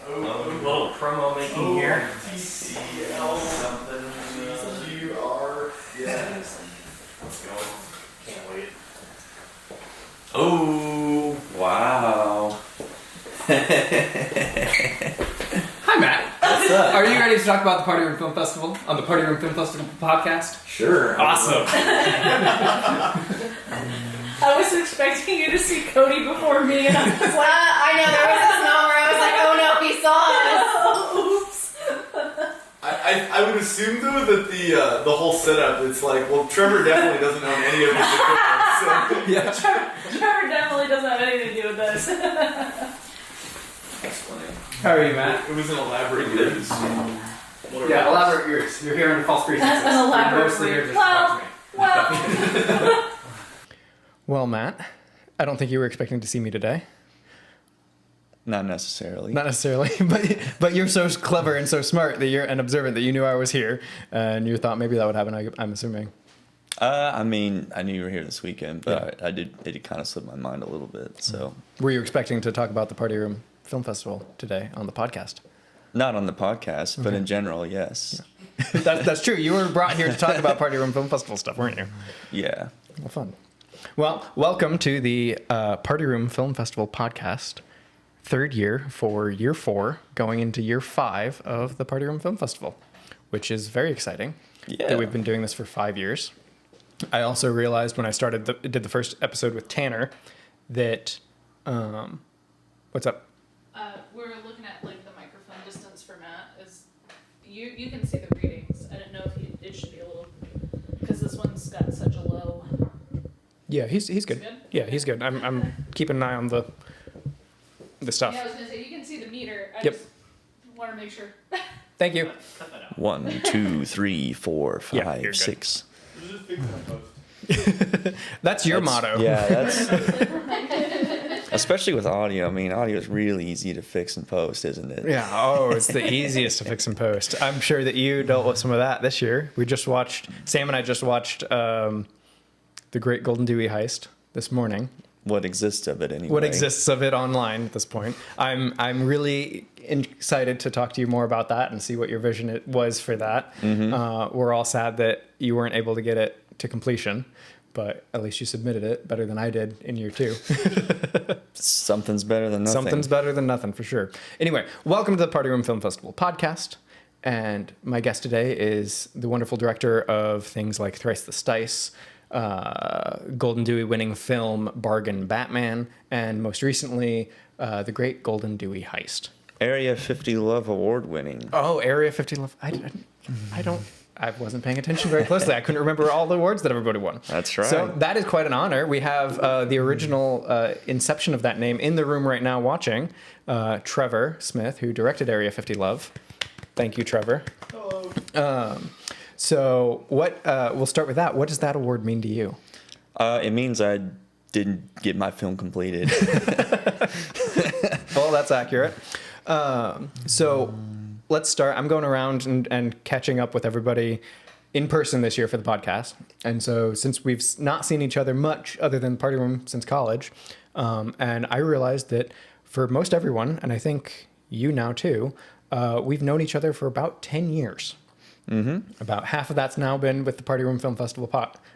Little promo making here. TCL Something. GR. Yeah. Let's go. Can't wait. Oh, wow. Hi, Matt. What's up? Are you ready to talk about the Party Room Film Festival on the Party Room Film Festival podcast? Sure. Awesome. I was expecting you to see Cody before me, and I was like, I know, there was this moment where I was like, oh no, he saw us. Oops. I would assume though that the whole setup, it's like, well, Trevor definitely doesn't own any of his equipment, so Yeah. Trevor definitely doesn't have anything to do with this. That's funny. How are you, Matt? it was an elaborate ruse. Yeah, elaborate ears. You're here in false pretenses. An elaborate You're mostly here ruse. just to talk to me. Well, Well, Matt, I don't think you were expecting to see me today. Not necessarily. Not necessarily, but you're so clever and so smart that you're and observant that you knew I was here, and you thought maybe that would happen. I'm assuming. I mean, I knew you were here this weekend, but I did. It kind of slipped my mind a little bit. So, Were you expecting to talk about the Party Room Film Festival today on the podcast? not on the podcast, but in general, yes. That's true. You were brought here to talk about Party Room Film Festival stuff, weren't you? Yeah. Well, fun. Well, welcome to the Party Room Film Festival podcast. Third year for year 4, going into year 5 of the Party Room Film Festival, which is very exciting. Yeah. That we've been doing this for 5 years. I also realized when I did the first episode with Tanner that, what's up? we're looking at like the microphone distance for Matt. Is you can see the readings. I didn't know if it should be a little, because this one's got such a low. Yeah, he's good. Good? Yeah, he's good. I'm keeping an eye on the stuff. Yeah, I was gonna say you can see the meter. I Yep. just want to make sure. Thank you. 1, 2, 3, 4, Yeah, 5, you're good. 6. Just fix that post. That's your motto. Yeah, that's especially with audio. I mean, audio is really easy to fix and post, isn't it? Yeah. Oh, it's the easiest to fix and post. I'm sure that you dealt with some of that this year. Sam and I just watched The Great Golden Dewey Heist this morning. What exists of it anyway? What exists of it online at this point. I'm really excited to talk to you more about that and see what your vision was for that. Mm-hmm. We're all sad that you weren't able to get it to completion, but at least you submitted it better than I did in year 2. Something's better than nothing. Something's better than nothing for sure. Anyway, welcome to the Party Room Film Festival podcast. And my guest today is the wonderful director of things like Thrice the Stice, Golden Dewey winning film Bargain Batman, and most recently, The Great Golden Dewey Heist. Area 50 Love Award winning. Oh, Area 50 Love. I wasn't paying attention very closely. I couldn't remember all the awards that everybody won. That's right. So that is quite an honor. We have the original inception of that name in the room right now watching, Trevor Smith, who directed Area 50 Love. Thank you, Trevor. Hello. So we'll start with that. What does that award mean to you? It means I didn't get my film completed. Well, that's accurate. So let's start. I'm going around and catching up with everybody in person this year for the podcast. And so since we've not seen each other much other than Party Room since college, and I realized that for most everyone, and I think you now too, we've known each other for about 10 years. Mm-hmm. About half of that's now been with the Party Room Film Festival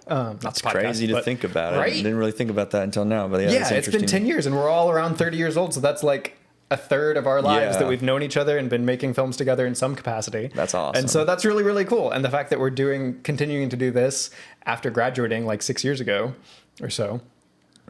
That's crazy to think about it. Right? I didn't really think about that until now, but yeah, It's been 10 years, and we're all around 30 years old, so that's like a third of our lives that we've known each other and been making films together in some capacity. That's awesome. And so that's really, really cool. And the fact that we're continuing to do this after graduating like 6 years ago or so,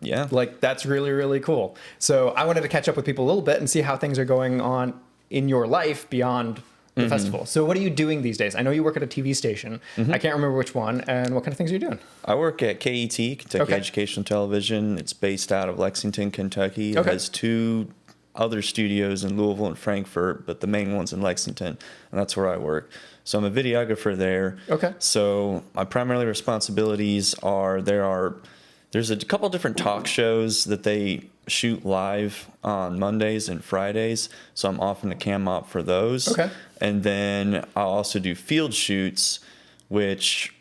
Yeah. like that's really, really cool. So I wanted to catch up with people a little bit and see how things are going on in your life beyond the festival. So what are you doing these days? I know you work at a TV station. I can't remember which one. And what kind of things are you doing? I work at KET, Kentucky Educational Television. It's based out of Lexington, Kentucky. It has 2 other studios in Louisville and Frankfurt, but the main one's in Lexington, and that's where I work. So I'm a videographer there. Okay. So my primary responsibilities are there's a couple different talk shows that they shoot live on Mondays and Fridays, so I'm often a cam op for those. Okay. And then I'll also do field shoots, which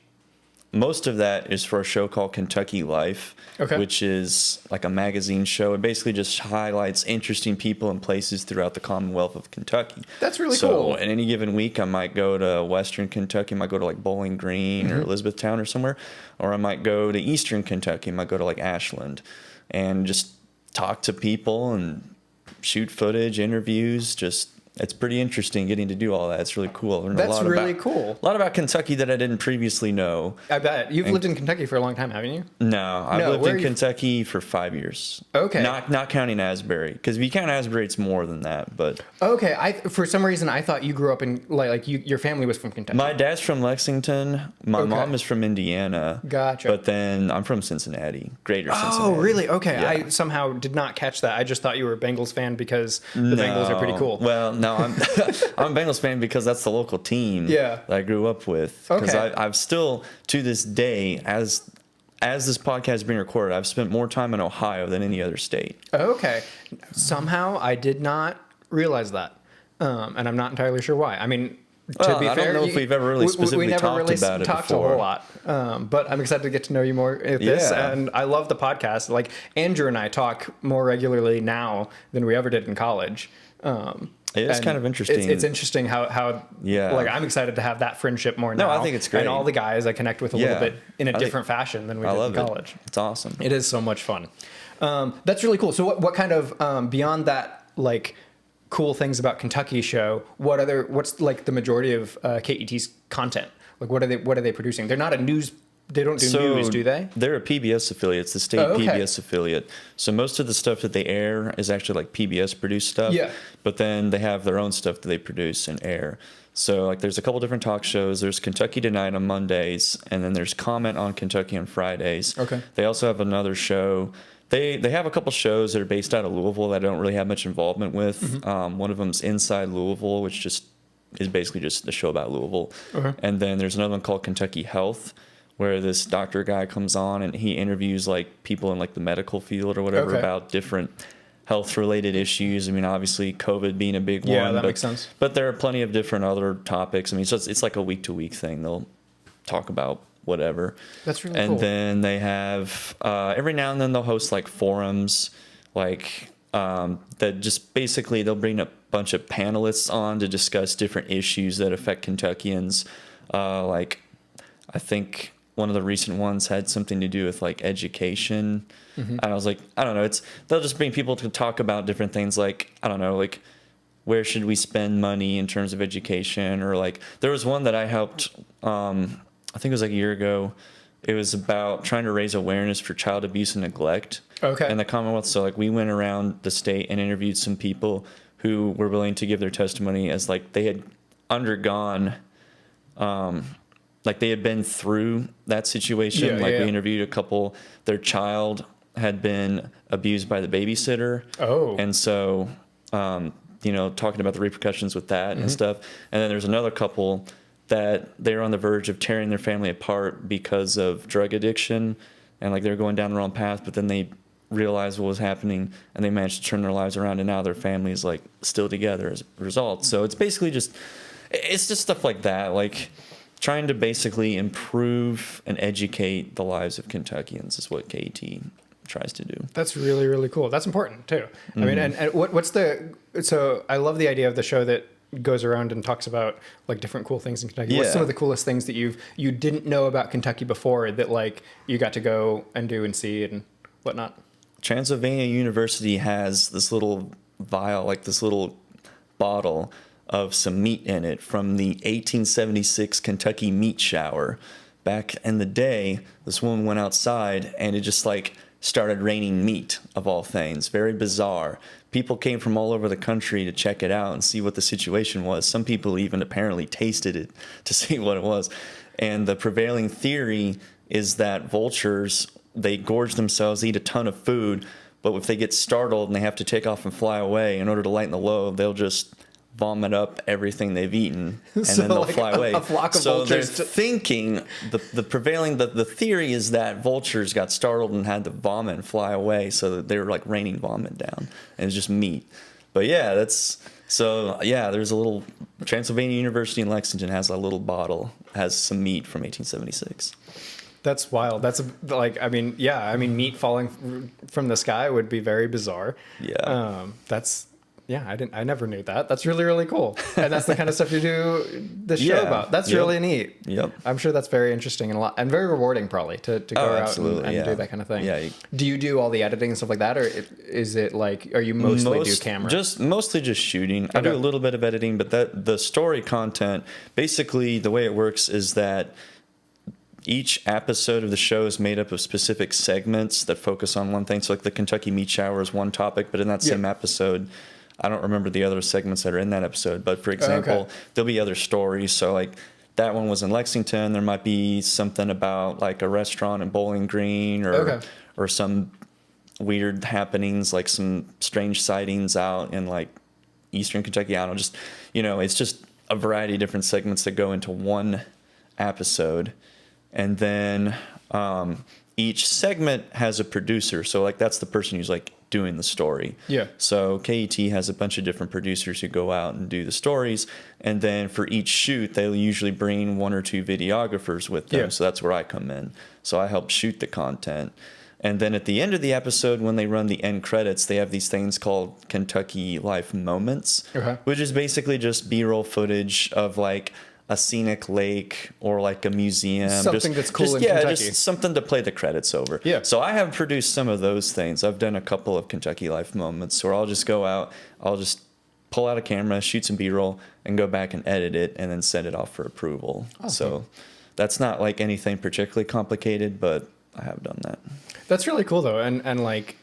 most of that is for a show called Kentucky Life, which is like a magazine show. It basically just highlights interesting people and places throughout the Commonwealth of Kentucky. That's really so cool. In any given week, I might go to Western Kentucky, I might go to like Bowling Green or Elizabethtown or somewhere, or I might go to Eastern Kentucky, I might go to like Ashland, and just talk to people and shoot footage, interviews, just it's pretty interesting getting to do all that. It's really cool. I learned That's a lot really about, cool. A lot about Kentucky that I didn't previously know. I bet. You've lived in Kentucky for a long time, haven't you? No, I've lived where in are you- Kentucky for 5 years. Okay. Not counting Asbury, because if you count Asbury, it's more than that. But Okay. For some reason, I thought you grew up in, your family was from Kentucky. my dad's from Lexington. My Okay. mom is from Indiana. Gotcha. But then I'm from Cincinnati, Greater Cincinnati. Oh, really? Okay. Yeah. I somehow did not catch that. I just thought you were a Bengals fan because the Bengals are pretty cool. Well, no, I'm I'm a Bengals fan because that's the local team that I grew up with. Because Okay. I've still, to this day, as this podcast is being recorded, I've spent more time in Ohio than any other state. Okay. Somehow I did not realize that. And I'm not entirely sure why. I mean, to Well, be I fair, don't know if we've ever really specifically we never talked really about it talked before. a whole lot. But I'm excited to get to know you more at this. Yeah. And I love the podcast. Like Andrew and I talk more regularly now than we ever did in college. It is and kind of interesting. It's interesting how Yeah. like I'm excited to have that friendship more No, now. I think it's great. And all the guys I connect with a little Yeah. bit in a I think- different fashion than we I did in love it. college. It's awesome. It is so much fun. That's really cool. So what kind of beyond that, like cool things about Kentucky show? What's like the majority of KET's content? Like what are they producing? They're not a news. They don't do news, do they? They're a PBS affiliate. It's the state okay. PBS affiliate. So most of the stuff that they air is actually like PBS produced stuff. Yeah. But then they have their own stuff that they produce and air. So like there's a couple different talk shows. There's Kentucky Tonight on Mondays, and then there's Comment on Kentucky on Fridays. Okay. They also have another show. They have a couple shows that are based out of Louisville that I don't really have much involvement with. Mm-hmm. One of them's Inside Louisville, which just is basically just a show about Louisville. Okay. And then there's another one called Kentucky Health, where this doctor guy comes on and he interviews like people in like the medical field or whatever Okay. about different health related issues. I mean, obviously COVID being a big Yeah, one. that but, makes sense. But there are plenty of different other topics. I mean, it's like a week to week thing. They'll talk about whatever. That's really and cool. then they have every now and then they'll host like forums, like that just basically they'll bring a bunch of panelists on to discuss different issues that affect Kentuckians. Like I think one of the recent ones had something to do with like education. And I was like, I don't know, they'll just bring people to talk about different things, like, I don't know, like where should we spend money in terms of education, or like there was one that I helped I think it was like a year ago. It was about trying to raise awareness for child abuse and neglect in the Commonwealth. So like we went around the state and interviewed some people who were willing to give their testimony as like they had undergone like they had been through that situation. We interviewed a couple, their child had been abused by the babysitter. Oh. And so, talking about the repercussions with that and stuff. And then there's another couple that they were on the verge of tearing their family apart because of drug addiction. And like they were going down the wrong path, but then they realized what was happening and they managed to turn their lives around, and now their family is like still together as a result. So it's basically it's just stuff like that. Like, trying to basically improve and educate the lives of Kentuckians is what KET tries to do. That's really, really cool. That's important too. I mean, and so I love the idea of the show that goes around and talks about like different cool things in Kentucky. What's some of the coolest things that you didn't know about Kentucky before that like you got to go and do and see and whatnot? Transylvania University has this little vial, like this little bottle of some meat in it from the 1876 Kentucky meat shower. Back in the day, this woman went outside and it just like started raining meat, of all things. Very bizarre. People came from all over the country to check it out and see what the situation was. Some people even apparently tasted it to see what it was. And the prevailing theory is that vultures, they gorge themselves, eat a ton of food, but if they get startled and they have to take off and fly away, in order to lighten the load, they'll just vomit up everything they've eaten, and So then they'll like fly away. a flock of so vultures they're thinking the theory is that vultures got startled and had to vomit and fly away, so that they were like raining vomit down, and it's just meat. But yeah, there's a little Transylvania University in Lexington has a little bottle, has some meat from 1876. That's wild. That's like, I mean, yeah, I mean, meat falling from the sky would be very bizarre. Yeah. I never knew that. That's really, really cool. And that's the kind of stuff you do the show about. That's really neat. Yep. I'm sure that's very interesting and very rewarding probably to go out and do that kind of thing. Yeah. Do you do all the editing and stuff like that? Or is it like, are you mostly do camera? Mostly just shooting. I do a little bit of editing, but the story content, basically the way it works is that each episode of the show is made up of specific segments that focus on one thing. So like the Kentucky Meat Shower is one topic, but in that same episode, I don't remember the other segments that are in that episode, but for example, there'll be other stories. So like that one was in Lexington. There might be something about like a restaurant in Bowling Green or some weird happenings, like some strange sightings out in like Eastern Kentucky. I don't know, just, it's just a variety of different segments that go into one episode. And then each segment has a producer. So like that's the person who's like doing the story. Yeah. So KET has a bunch of different producers who go out and do the stories. And then for each shoot, they'll usually bring 1 or 2 videographers with them. Yeah. So that's where I come in. So I help shoot the content. And then at the end of the episode, when they run the end credits, they have these things called Kentucky Life Moments, which is basically just B-roll footage of like a scenic lake or like a museum. Something that's cool in Kentucky. Just something to play the credits over. Yeah. So I have produced some of those things. I've done a couple of Kentucky Life Moments where I'll just go out, I'll just pull out a camera, shoot some B-roll, and go back and edit it and then send it off for approval. Awesome. So that's not like anything particularly complicated, but I have done that. That's really cool though. And like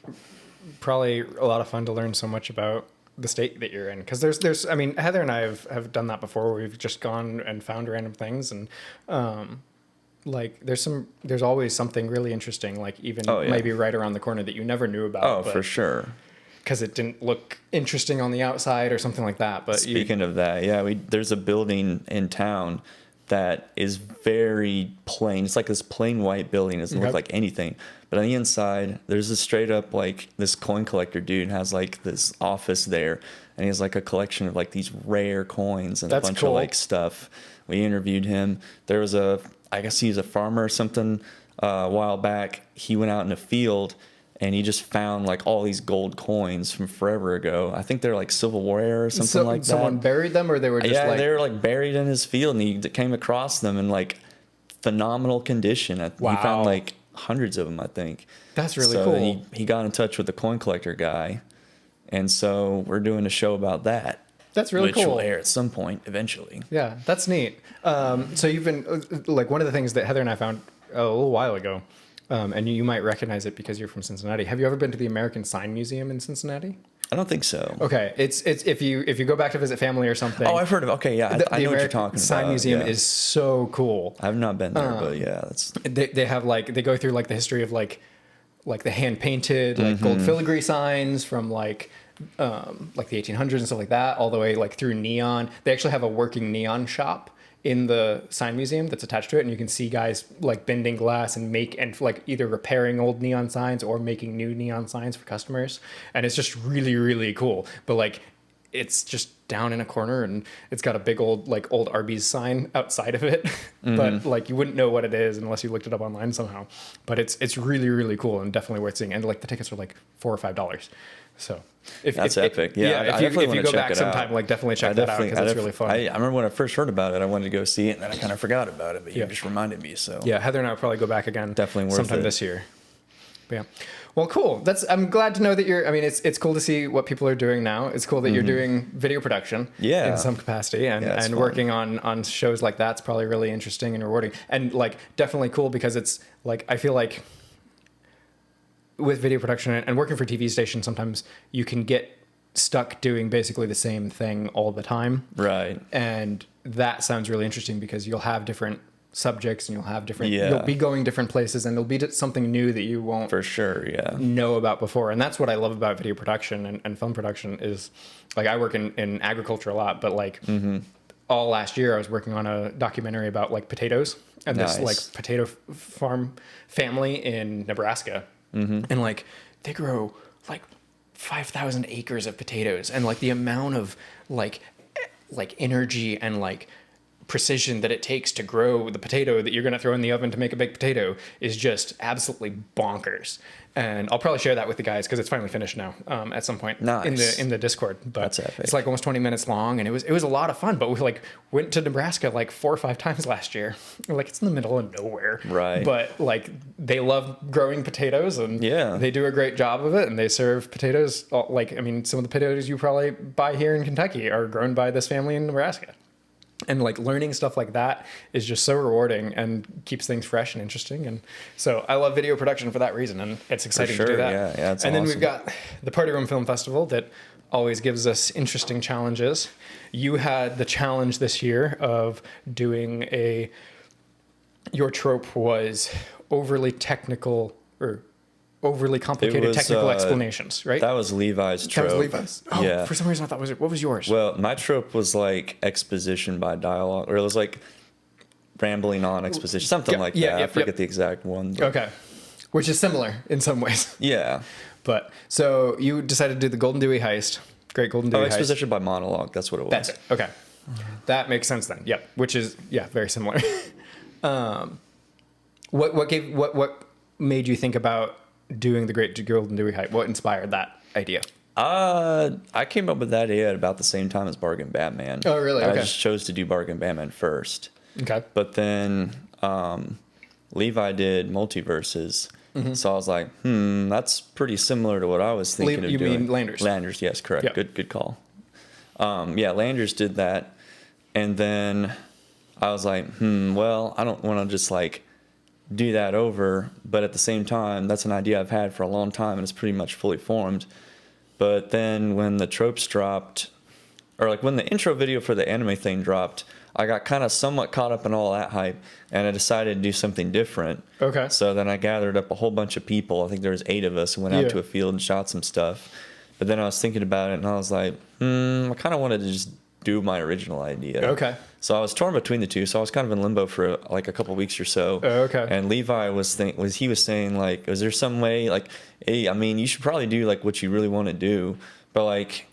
probably a lot of fun to learn so much about the state that you're in, because there's I mean, Heather and I have done that before, where we've just gone and found random things, and like there's always something really interesting, like even maybe right around the corner that you never knew about. For sure, because it didn't look interesting on the outside or something like that. But speaking of that, there's a building in town that is very plain. It's like this plain white building. It doesn't look like anything. But on the inside, there's a straight up like this coin collector dude has like this office there, and he has like a collection of like these rare coins and a bunch of like stuff. We interviewed him. There was I guess he's a farmer or something. A while back, he went out in a field and he just found like all these gold coins from forever ago. I think they're like Civil War era or something like that. Someone buried them, or they were just they were like buried in his field, and he came across them in like phenomenal condition. He found like hundreds of them, I think. That's really cool. He got in touch with the coin collector guy, and so we're doing a show about that. That's really cool. Which will air at some point eventually. Yeah, that's neat. So you've been like, one of the things that Heather and I found a little while ago, and you might recognize it because you're from Cincinnati. Have you ever been to the American Sign Museum in Cincinnati? I don't think so. Okay, it's if you go back to visit family or something. Oh, I've heard of. Okay, yeah, I know what you're talking about. Sign Museum is so cool. I've not been there, but yeah, that's. They have like, they go through like the history of like the hand painted like gold filigree signs from like the 1800s and stuff like that, all the way like through neon. They actually have a working neon shop in the sign museum that's attached to it, and you can see guys like bending glass and like either repairing old neon signs or making new neon signs for customers, and it's just really, really cool. But like, it's just down in a corner, and it's got a big old Arby's sign outside of it, but like you wouldn't know what it is unless you looked it up online somehow. But it's really, really cool and definitely worth seeing, and like the tickets are like $4 or $5. So that's epic. If you go back sometime, like definitely check that out, because it's really fun. I remember when I first heard about it, I wanted to go see it, and then I kind of forgot about it, but you just reminded me. So yeah, Heather and I will probably go back again. Definitely worth sometime it. this year. But yeah, well, cool. I'm glad to know that you're. I mean, it's cool to see what people are doing now. It's cool that you're doing video production, in some capacity, and working on shows like that's probably really interesting and rewarding, and like definitely cool, because it's like, I feel like with video production and working for TV stations, sometimes you can get stuck doing basically the same thing all the time. Right. And that sounds really interesting, because you'll have different subjects, and you'll have different, you'll be going different places, and there'll be something new that you won't for sure know about before. And that's what I love about video production and film production is, like, I work in agriculture a lot, but like all last year I was working on a documentary about like potatoes and this like potato farm family in Nebraska. And like they grow like 5,000 acres of potatoes, and like the amount of like energy and like precision that it takes to grow the potato that you're going to throw in the oven to make a baked potato is just absolutely bonkers. And I'll probably share that with the guys because it's finally finished now at some point in the Discord. But That's epic. it's like almost 20 minutes long, and it was a lot of fun. But we like went to Nebraska like 4 or 5 times last year. Like it's in the middle of nowhere, right? But like they love growing potatoes, and they do a great job of it. And they serve potatoes like, I mean, some of the potatoes you probably buy here in Kentucky are grown by this family in Nebraska. And like learning stuff like that is just so rewarding and keeps things fresh and interesting. And so I love video production for that reason. And it's exciting to do that. Yeah, that's and awesome. then we've got the Party Room Film Festival that always gives us interesting challenges. You had the challenge this year of doing your trope was overly technical or overly complicated technical explanations, right? That was Levi's trope. That was Levi's. Oh, yeah. For some reason I thought what was yours? Well, my trope was like exposition by dialogue, or it was like rambling on exposition, something like that. I forget the exact one. But. Okay. Which is similar in some ways. Yeah. But so you decided to do the Golden Dewey heist. Great Golden Dewey heist. Exposition by monologue. That's what it was. That's it. Okay. That makes sense then. Yep. Which is very similar. What made you think about doing the Great Golden Dewey heist? What inspired that idea? I came up with that idea at about the same time as Bargain Batman. Oh, really? Okay. I just chose to do Bargain Batman first. Okay. But then Levi did Multiverses. Mm-hmm. So I was like, that's pretty similar to what I was thinking of doing. You mean Landers? Landers, yes, correct. Yep. Good call. Landers did that. And then I was like, well, I don't want to just like do that over, but at the same time, that's an idea I've had for a long time and it's pretty much fully formed. But then when the tropes dropped, or like when the intro video for the anime thing dropped, I got kind of somewhat caught up in all that hype and I decided to do something different. Okay. So then I gathered up a whole bunch of people. I think there was 8 of us and went out to a field and shot some stuff. But then I was thinking about it and I was like, I kind of wanted to just do my original idea. Okay. So I was torn between the two. So I was kind of in limbo for like a couple weeks or so. Okay. And Levi was saying like, is there some way like, hey, I mean, you should probably do like what you really want to do, but like,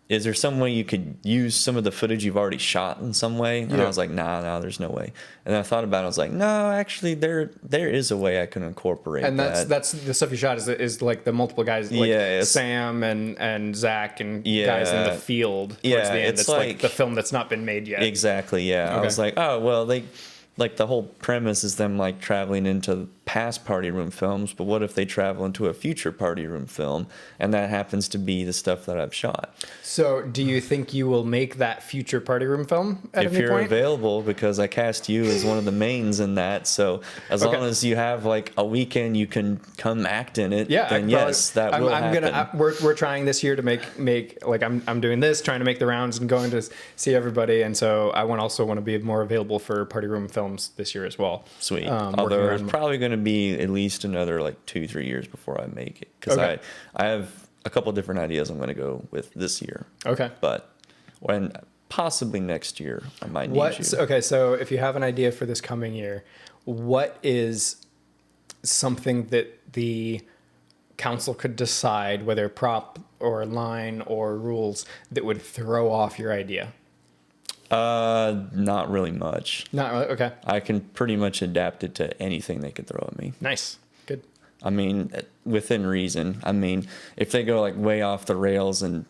is there some way you could use some of the footage you've already shot in some way? And I was like, no, there's no way. And then I thought about it. I was like, no, actually, there is a way I can incorporate that. And that's the stuff you shot is like the multiple guys, like Sam and Zach and guys in the field towards the end. It's like the film that's not been made yet. Exactly, yeah. Okay. I was like, oh, well, like the whole premise is them like traveling into past party room films, but what if they travel into a future party room film and that happens to be the stuff that I've shot? So do you think you will make that future party room film at any point? If you're available, because I cast you as one of the mains in that, so as long as you have like a weekend you can come act in it, then yes, that will happen. We're trying this year to make like I'm doing this, trying to make the rounds and going to see everybody, and so I also want to be more available for party room films this year as well. Sweet. Although it's probably going to be at least another like 2-3 years before I make it, because I have a couple different ideas I'm going to go with this year. Okay. But when possibly next year I might need you. Okay, so if you have an idea for this coming year, what is something that the council could decide, whether prop or line or rules, that would throw off your idea? Not really much. Not really? Okay. I can pretty much adapt it to anything they could throw at me. Nice. Good. I mean, within reason. I mean, if they go like way off the rails and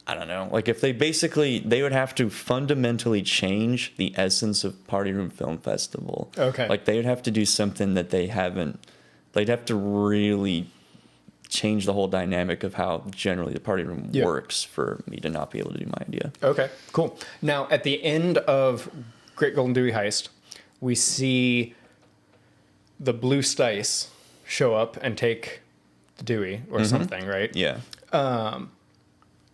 I don't know, like if they would have to fundamentally change the essence of Party Room Film Festival. Okay. Like they would have to do something that they'd have to really change the whole dynamic of how generally the party room works for me to not be able to do my idea. Okay, cool. Now, at the end of Great Golden Dewey Heist, we see the blue Stice show up and take the Dewey or something, right? Yeah.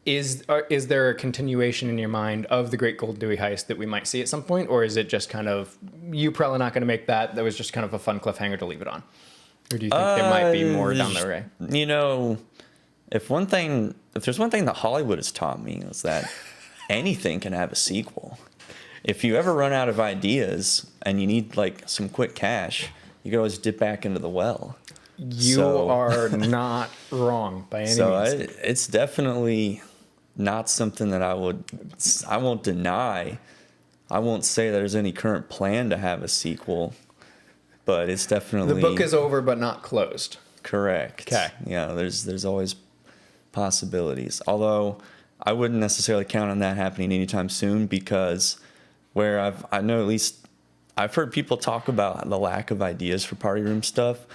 Is there a continuation in your mind of the Great Golden Dewey Heist that we might see at some point, or is it just kind of, you probably not going to make that was just kind of a fun cliffhanger to leave it on? Or do you think there might be more down the way? You know, if there's one thing that Hollywood has taught me is that anything can have a sequel. If you ever run out of ideas and you need like some quick cash, you can always dip back into the well. You are not wrong by any means. It's definitely not something that I won't deny. I won't say there's any current plan to have a sequel, but it's definitely The book is over, but not closed. correct. Okay. Yeah, there's always possibilities. Although I wouldn't necessarily count on that happening anytime soon, because where I know at least I've heard people talk about the lack of ideas for party room stuff.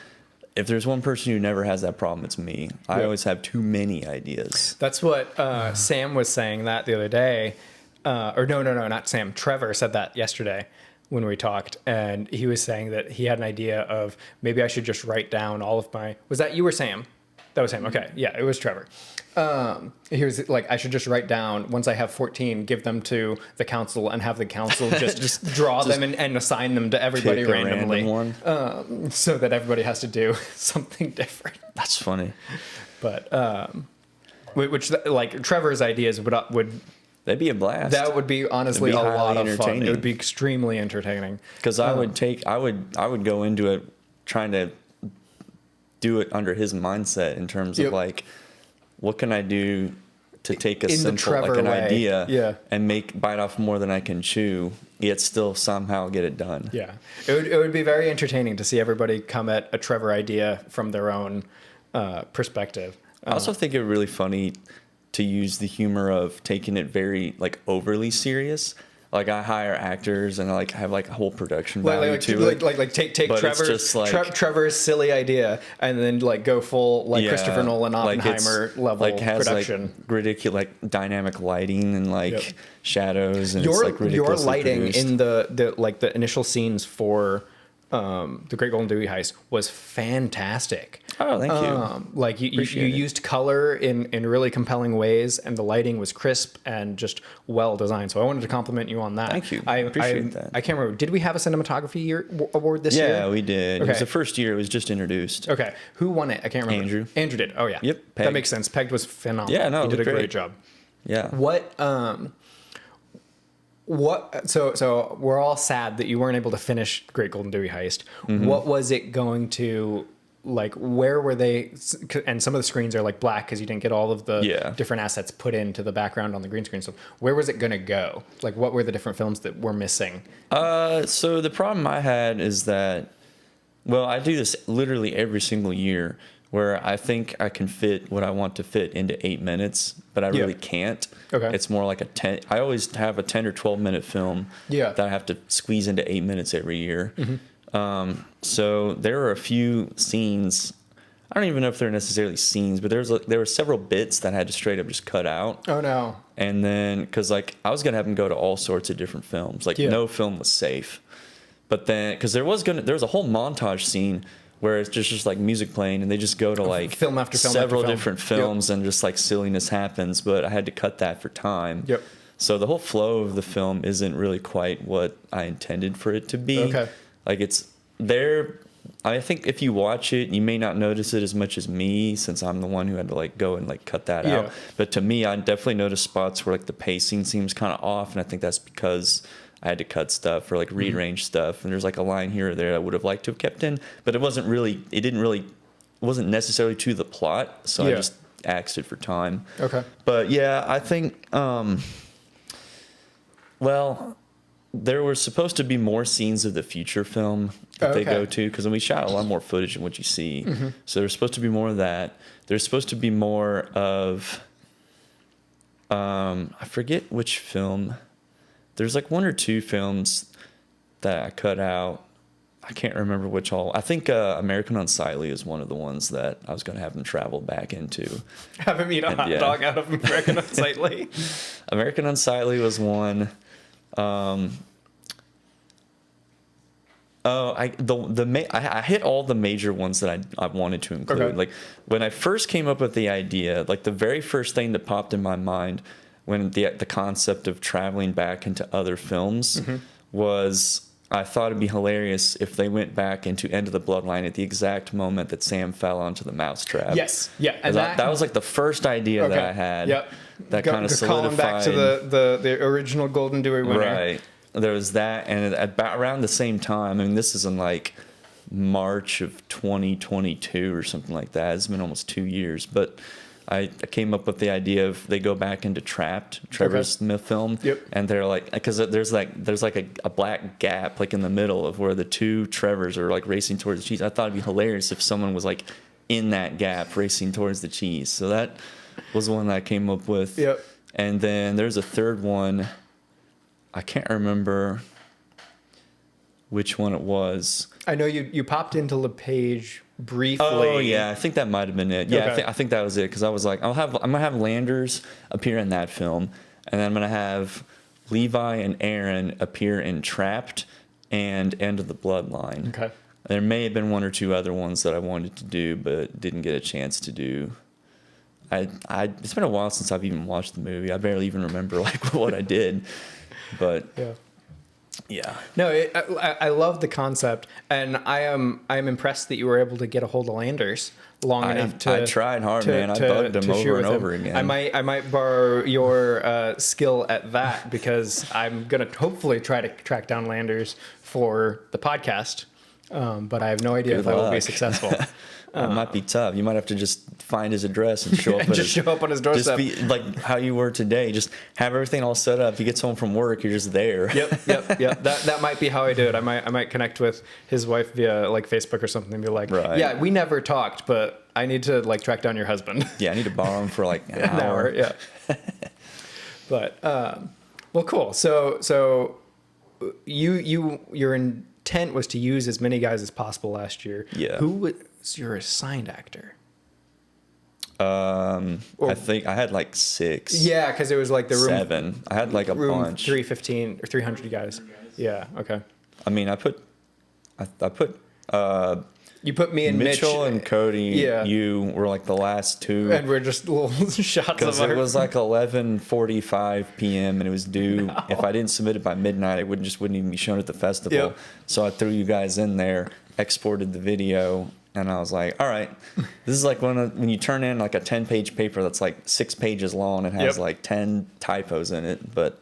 If there's one person who never has that problem, it's me. I always have too many ideas. That's what Sam was saying that the other day. Or no, not Sam. Trevor said that yesterday when we talked. And he was saying that he had an idea of maybe I should just write down all of my... Was that you or Sam? That was Sam. Okay. Yeah, it was Trevor. He was like, I should just write down, once I have 14, give them to the council and have the council just draw them and assign them to everybody Pick a randomly. random one. So that everybody has to do something different. That's funny. But which like Trevor's ideas would That'd be a blast. that would be honestly It'd a be lot highly of fun. It entertaining. would be extremely entertaining. Because I would go into it trying to do it under his mindset in terms of Yep. like, what can I do to take a In the simple like Trevor an way. idea Yeah. and bite off more than I can chew, yet still somehow get it done. Yeah, it would be very entertaining to see everybody come at a Trevor idea from their own perspective. I also think it would be really funny to use the humor of taking it very like overly serious. Like I hire actors and I like have like a whole production value to it. Like take But it's Trevor, just like- Trevor's silly idea and then like go full like Christopher Nolan like it's- Oppenheimer level like has production. like ridiculous like dynamic lighting and like Yep. shadows and Your it's like ridiculously lighting produced. in the initial scenes for the Great Golden Dewey Heist was fantastic. Oh, thank you. Like you Appreciate it. used color in really compelling ways, and the lighting was crisp and just well designed. So I wanted to compliment you on that. Thank you. Appreciate that. I can't remember. Did we have a cinematography award this year? Yeah, we did. It was Okay. the first year. It was just introduced. Okay, who won it? I can't remember. Andrew. Andrew did. Oh yeah. Yep, That Peg. makes sense. Peg was phenomenal. Yeah, no, he it did a looked great great. job. Yeah. What so we're all sad that you weren't able to finish Great Golden Dewey Heist. Mm-hmm. What was it going to like? Where were they? And some of the screens are like black because you didn't get all of the Yeah. different assets put into the background on the green screen. So where was it going to go? Like what were the different films that were missing? So the problem I had is that, well, I do this literally every single year where I think I can fit what I want to fit into 8 minutes, but I really can't. Okay. It's more like I always have a 10 or 12 minute film that I have to squeeze into 8 minutes every year. So there were a few scenes. I don't even know if they're necessarily scenes, but there were several bits that I had to straight up just cut out. Oh no. And then, because like I was gonna have them go to all sorts of different films, like no film was safe. But then, because there was a whole montage scene where it's just like music playing, and they just go to like Film after film several after film. different films, and just like silliness happens. But I had to cut that for time. Yep. So the whole flow of the film isn't really quite what I intended for it to be. Okay. Like it's there. I think if you watch it, you may not notice it as much as me, since I'm the one who had to like go and like cut that out. But to me, I definitely noticed spots where like the pacing seems kind of off, and I think that's because I had to cut stuff or like rearrange stuff. And there's like a line here or there I would have liked to have kept in, but it wasn't necessarily to the plot. So I just axed it for time. Okay. But yeah, I think, well, there were supposed to be more scenes of the future film that they go to, because we shot a lot more footage than what you see. So there's supposed to be more of that. There's supposed to be more of, I forget which film. There's like one or two films that I cut out. I can't remember which all. I think American Unsightly is one of the ones that I was going to have them travel back into. Have him eat a hot dog out of American Unsightly. American Unsightly was one. I hit all the major ones that I wanted to include. Okay. Like when I first came up with the idea, like the very first thing that popped in my mind when the concept of traveling back into other films was, I thought it'd be hilarious if they went back into End of the Bloodline at the exact moment that Sam fell onto the mousetrap. Yes. Yeah. And that was like the first idea that I had. Yep. That kind of Calling back to solidified. the original Golden Dewey winner. Right. There was that, and at about around the same time, I mean, this is in like March of 2022 or something like that. It's been almost 2 years, but I came up with the idea of they go back into Trapped, Trevor Smith film, and they're like, because there's like a black gap like in the middle of where the two Trevors are like racing towards the cheese. I thought it'd be hilarious if someone was like in that gap racing towards the cheese. So that was one that I came up with. Yep. And then there's a third one. I can't remember which one it was. I know you popped into LePage briefly. Oh yeah, I think that might have been it. Yeah, Okay. I think that was it because I was like, I'm gonna have Landers appear in that film, and then I'm gonna have Levi and Aaron appear in Trapped and End of the Bloodline. Okay. There may have been one or two other ones that I wanted to do, but didn't get a chance to do. It's been a while since I've even watched the movie. I barely even remember like what I did, but yeah. No, I love the concept, and I am impressed that you were able to get a hold of Landers long enough to. I tried hard, man. I bugged him over and over again. I might borrow your skill at that because I'm gonna hopefully try to track down Landers for the podcast, but I have no idea if I will be successful. It might be tough. You might have to just find his address and show up. Show up on his doorstep. Just be like how you were today. Just have everything all set up. He gets home from work, you're just there. Yep. That might be how I do it. I might connect with his wife via like Facebook or something and be like, yeah, we never talked, but I need to like track down your husband. Yeah, I need to borrow him for like an hour. Yeah. But well, cool. So your intent was to use as many guys as possible last year. Yeah. Who was your assigned actor? I think I had like 6. Yeah, because it was like the room 7. I had like a room bunch. 315 or 300 guys. Yeah. Okay. I mean, I put You put me and Mitchell Mitch, and Cody. Yeah. You were like the last 2. and we're just little shots Because of it was like 11:45 p.m. and it was due. If I didn't submit it by midnight, it wouldn't even be shown at the festival. Yep. So I threw you guys in there, exported the video, and I was like, all right, this is like when you turn in like a 10-page paper that's like 6 pages long and has like 10 typos in it, but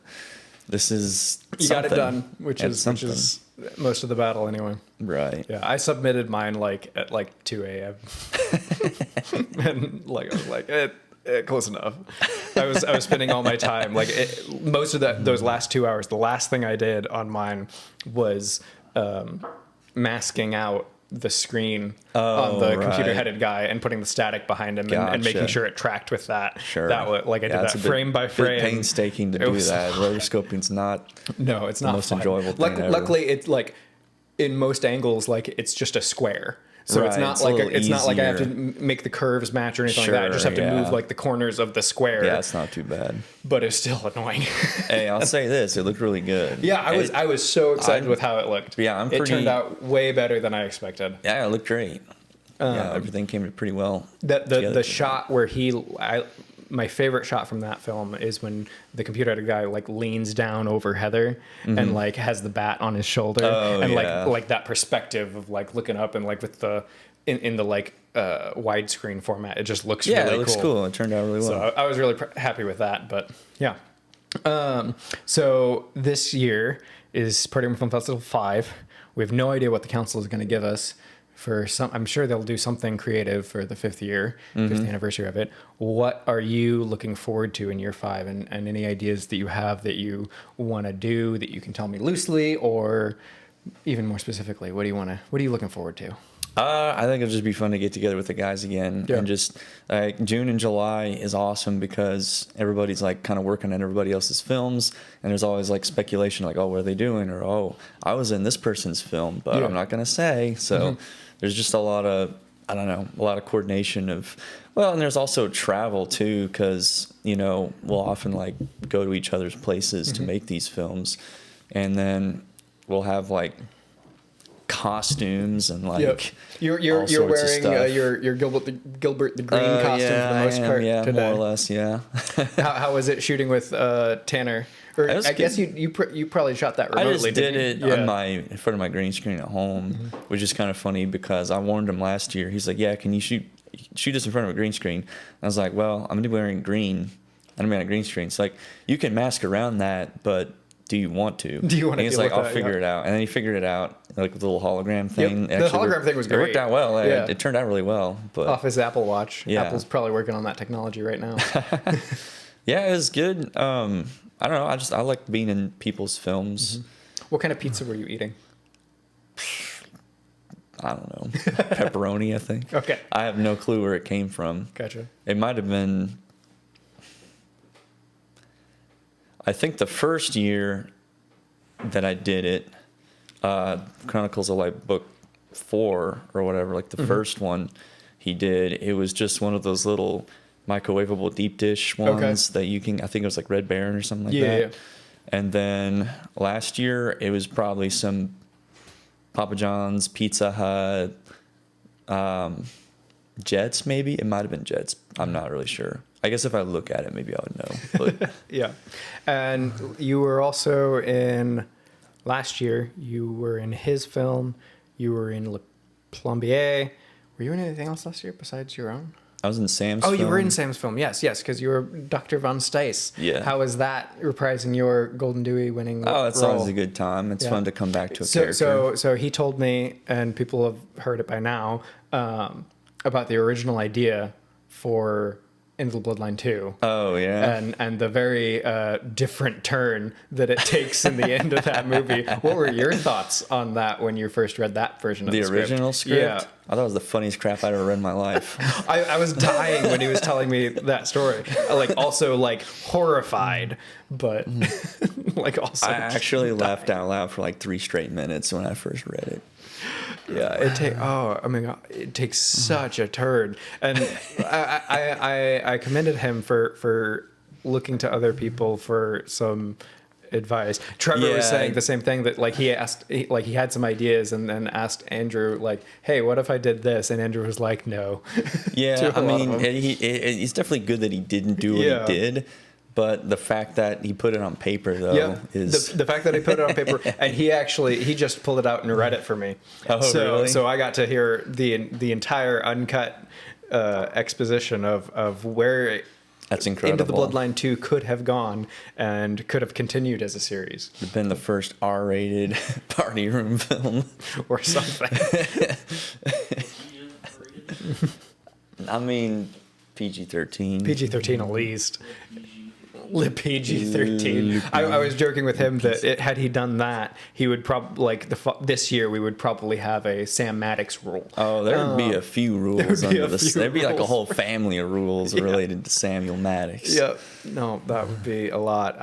this is you something. got it done, which is most of the battle anyway. Right. Yeah, I submitted mine like at like 2 a.m. and like I was like, close enough. I was spending all my time like most of those last 2 hours. The last thing I did on mine was masking out the screen on the computer-headed guy and putting the static behind him and making sure it tracked with that. Sure. That was like I did that frame by frame. Painstaking to do that. Rotoscoping's not. No, it's not the most fun. enjoyable thing ever. Luckily, it's like in most angles, like it's just a square. So Right, it's not it's like a little not like I have to easier. make the curves match or anything like that. I just have to move like the corners of the square. Yeah, it's not too bad. But it's still annoying. Hey, I'll say this: it looked really good. Yeah, I was so excited with how it looked. Yeah, it turned out way better than I expected. Yeah, it looked great. Yeah, everything came pretty well. The shot where my favorite shot from that film is when the computer guy like leans down over Heather and like has the bat on his shoulder and like that perspective of like looking up and like with the in the like widescreen format, it just looks really cool. Yeah, it looks cool. It turned out really well. So I was really happy with that. But yeah, so this year is Party Film Festival 5. We have no idea what the council is going to give us. I'm sure they'll do something creative for the 5th anniversary of it. What are you looking forward to in year 5, and any ideas that you have that you want to do that you can tell me loosely, or even more specifically, what are you looking forward to? I think it'll just be fun to get together with the guys again, and just June and July is awesome because everybody's like kind of working on everybody else's films, and there's always like speculation like, oh, what are they doing, or oh, I was in this person's film, but I'm not gonna say. So there's just a lot of coordination of, and there's also travel too, because we'll often like go to each other's places to make these films, and then we'll have like costumes and like you're all sorts wearing of stuff. Your Gilbert the Green costume for the most part today. More or less, yeah. How was it shooting with Tanner? Or I guess you probably shot that remotely. I just did it in front of my green screen at home, which is kind of funny because I warned him last year. He's like, "Yeah, can you shoot this in front of a green screen?" And I was like, "Well, I'm gonna be wearing green. I'm gonna be on a green screen. It's like you can mask around that, but do you want to? Do you want to And he's deal like, with I'll that? figure Yeah. it out. And then he figured it out, like with the little hologram thing. Yep. The hologram thing was It worked great. out well. Yeah. It turned out really well. But Off his Apple Watch. Yeah. Apple's probably working on that technology right now. yeah, it was good. I don't know. I like being in people's films. What kind of pizza were you eating? I don't know. Pepperoni, I think. Okay. I have no clue where it came from. Gotcha. It might have been, I think the first year that I did it, Chronicles of Light book 4 or whatever, like the first one he did, it was just one of those little microwavable deep dish ones that you can, I think it was like Red Baron or something like that. Yeah. And then last year it was probably some Papa John's, Pizza Hut, Jets maybe. It might have been Jets. I'm not really sure. I guess if I look at it, maybe I would know. But Yeah. And you were also in, last year, you were in his film. You were in Le Plombier. Were you in anything else last year besides your own? I was in Sam's Oh, film. you were in Sam's film. Yes, because you were Dr. Von Stice. Yeah. How was that reprising your Golden Dewey winning Oh, it's role? always a good time. It's Yeah. fun to come back to a character. So he told me, and people have heard it by now, about the original idea for Into the Bloodline 2. Oh, yeah. And the very different turn that it takes in the end of that movie. What were your thoughts on that when you first read that version of the script? original script? Yeah. I thought it was the funniest crap I'd ever read in my life. I was dying when he was telling me that story. Also horrified, but like also. I actually laughed out loud for like 3 straight minutes when I first read it. Yeah, it takes such a turn, and I commended him for looking to other people for some advice. Trevor was saying the same thing, that he had some ideas and then asked Andrew hey, what if I did this? And Andrew was like, no. Yeah, I mean, it's definitely good that he didn't do what he did. But the fact that he put it on paper, though, is... The fact that he put it on paper, and he just pulled it out and read it for me. Oh, really? So I got to hear the entire uncut exposition of where That's incredible. Into the Bloodline 2 could have gone and could have continued as a series. It's been the first R-rated party room film. Or something. I mean, PG-13. PG-13 at least. PG-13. I was joking with him that had he done that, he would probably this year we would probably have a Sam Maddox rule. Oh, there'd be a few rules under this. There'd be like a whole family of rules related to Samuel Maddox. Yep. No, that would be a lot.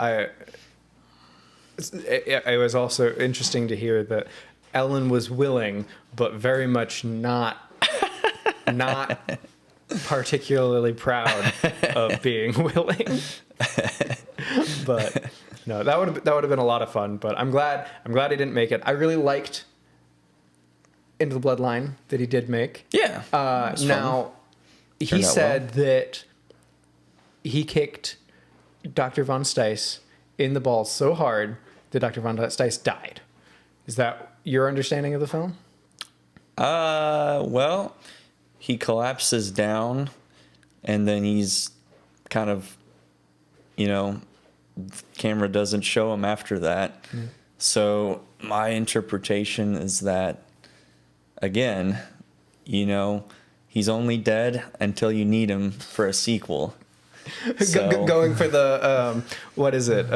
It was also interesting to hear that Ellen was willing, but very much not particularly proud of being willing. But no, that would have been a lot of fun. But I'm glad he didn't make it. I really liked Into the Bloodline that he did make. Yeah. Now, he said that he kicked Dr. Von Stice in the balls so hard that Dr. Von Stice died. Is that your understanding of the film? Well, he collapses down, and then he's kind of, camera doesn't show him after that. Mm. So my interpretation is that, again, he's only dead until you need him for a sequel. So, going for the what is it?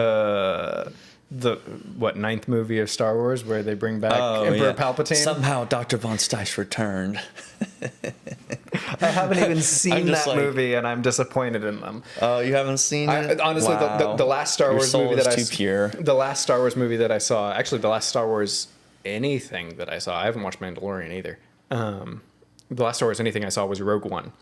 The ninth movie of Star Wars where they bring back Emperor Palpatine? Somehow Dr. Von Stice returned. I haven't even seen that movie, and I'm disappointed in them. Oh, you haven't seen it? Honestly, wow. the last Star Wars movie that too pure. The last Star Wars movie that I saw, actually, the last Star Wars anything that I saw. I haven't watched Mandalorian either. The last Star Wars anything I saw was Rogue One.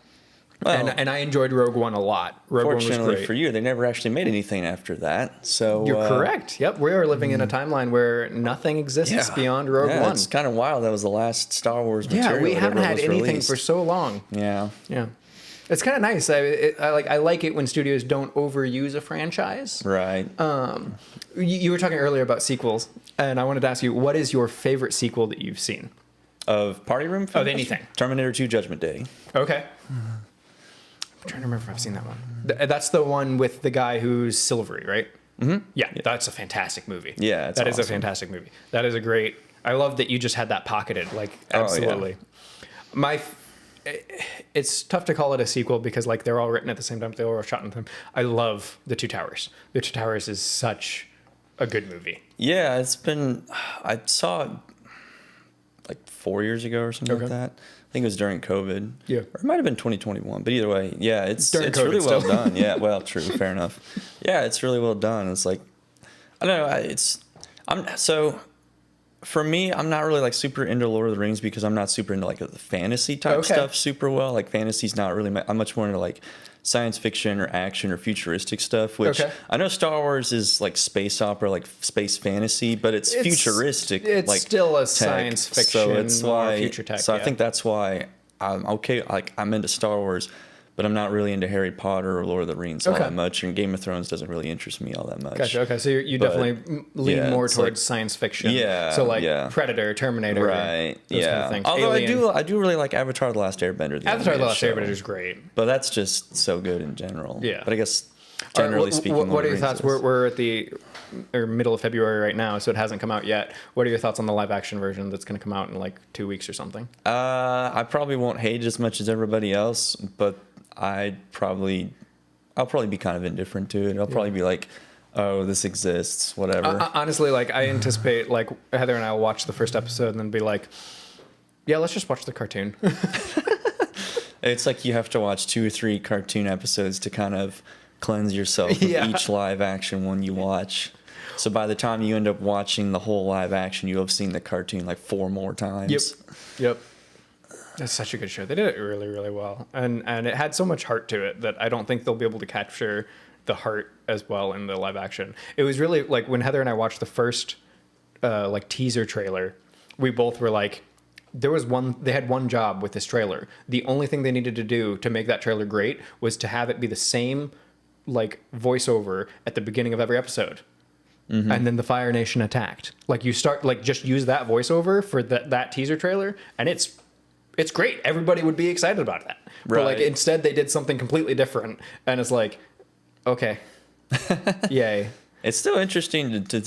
Well, and I enjoyed Rogue One a lot. Rogue One was great. For you, they never actually made anything after that. So you're correct. Yep, we are living in a timeline where nothing exists beyond Rogue One. It's kind of wild. That was the last Star Wars material. Yeah, we haven't had anything released for so long. Yeah. It's kind of nice. I like it when studios don't overuse a franchise. Right. You were talking earlier about sequels, and I wanted to ask you, what is your favorite sequel that you've seen? Of party room films? Of anything. Terminator 2 Judgment Day. Okay. I'm trying to remember if I've seen that one. That's the one with the guy who's silvery, right? Yeah, that's a fantastic movie. Yeah, it's that is a awesome. fantastic movie. That is a great. I love that you just had that pocketed. Like, Oh, yeah. absolutely. It's tough to call it a sequel because like they're all written at the same time. They all were shot in time. I love The Two Towers. The Two Towers is such a good movie. Yeah, I saw it like 4 years ago or something like Okay. that. I think it was during COVID. Yeah. Or it might have been 2021. But either way, yeah, it's During COVID really well still. done. Yeah, well, true, fair enough. Yeah, it's really well done. It's like, I don't know. So for me, I'm not really like super into Lord of the Rings because I'm not super into like the fantasy type Okay. stuff super well. Like fantasy's not really I'm much more into like science fiction or action or futuristic stuff, which Okay. I know Star Wars is like space opera, like space fantasy, but it's futuristic. It's like still a tech. science fiction So it's or why, future tech. so I yeah. think that's why I'm okay. Like I'm into Star Wars, but I'm not really into Harry Potter or Lord of the Rings all Okay. that much, and Game of Thrones doesn't really interest me all that much. Gotcha. Okay, so you But, definitely lean yeah, more it's towards like- science fiction. Yeah, So like yeah. Predator, Terminator, Right. those Yeah. kind of things. Although Alien. I do really like Avatar: The Last Airbender. Avatar: The Last animated Airbender show. is great. But that's just so good in general. Yeah. But I guess All right, generally speaking, what Lord are of your the thoughts? Rings is- We're at the middle of February right now, so it hasn't come out yet. What are your thoughts on the live action version that's going to come out in like 2 weeks or something? I probably won't hate it as much as everybody else, but I'll probably be kind of indifferent to it. I'll probably be like, oh, this exists, whatever. Honestly, like I anticipate like Heather and I will watch the first episode and then be like, yeah, let's just watch the cartoon. It's like you have to watch 2 or 3 cartoon episodes to kind of cleanse yourself of Yeah. each live action one you watch. So by the time you end up watching the whole live action, you have seen the cartoon like 4 more times. Yep. That's such a good show. They did it really, really well, and it had so much heart to it that I don't think they'll be able to capture the heart as well in the live action. It was really like when Heather and I watched the first like teaser trailer, we both were like, they had one job with this trailer. The only thing they needed to do to make that trailer great was to have it be the same like voiceover at the beginning of every episode. Mm-hmm. And then the Fire Nation attacked. Like you start like just use that voiceover for that teaser trailer and it's great. Everybody would be excited about that. But like Right. instead they did something completely different and it's like, okay. Yay. It's still interesting to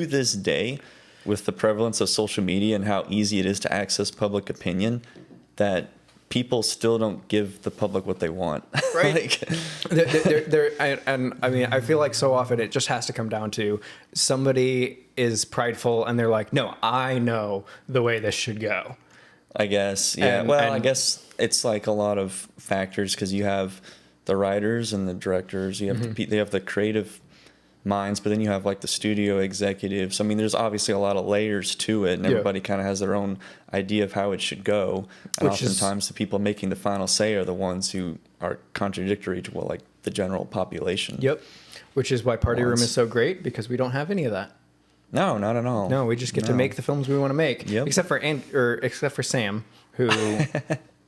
this day, with the prevalence of social media and how easy it is to access public opinion, that people still don't give the public what they want. Right. Like, And I mean, I feel like so often it just has to come down to somebody is prideful and they're like, no, I know the way this should go. I guess, yeah. And- I and- guess it's like a lot of factors because you have the writers and the directors. You have they have the creative minds, but then you have like the studio executives. I mean, there's obviously a lot of layers to it, and Yeah. everybody kind of has their own idea of how it should go. And Which is- oftentimes, the people making the final say are the ones who are contradictory to like the general population. Yep. Which is why Party Room Once. is so great because we don't have any of that. No, not at all. No, we just get to No. make the films we want to make. Yep. Except for Sam, who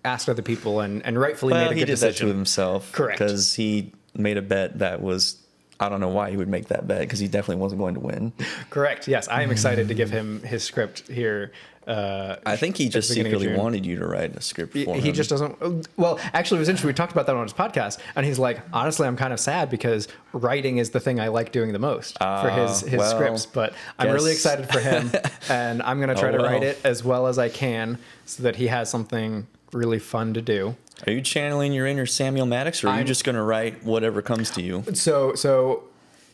asked other people and rightfully Well, made a he good did that decision. to himself. Correct. Because he made a bet that was. I don't know why he would make that bet because he definitely wasn't going to win. Correct. Yes, I am excited to give him his script here. I think he at the just beginning of secretly June. wanted you to write a script for him. He just doesn't. Well, actually, it was interesting. We talked about that on his podcast, and he's like, honestly, I'm kind of sad because writing is the thing I like doing the most for his well, scripts. But I'm guess- really excited for him, and I'm going to try Oh, to write well. it as well as I can so that he has something really fun to do. Are you channeling your inner Samuel Maddox, or are you I'm- just going to write whatever comes to you? So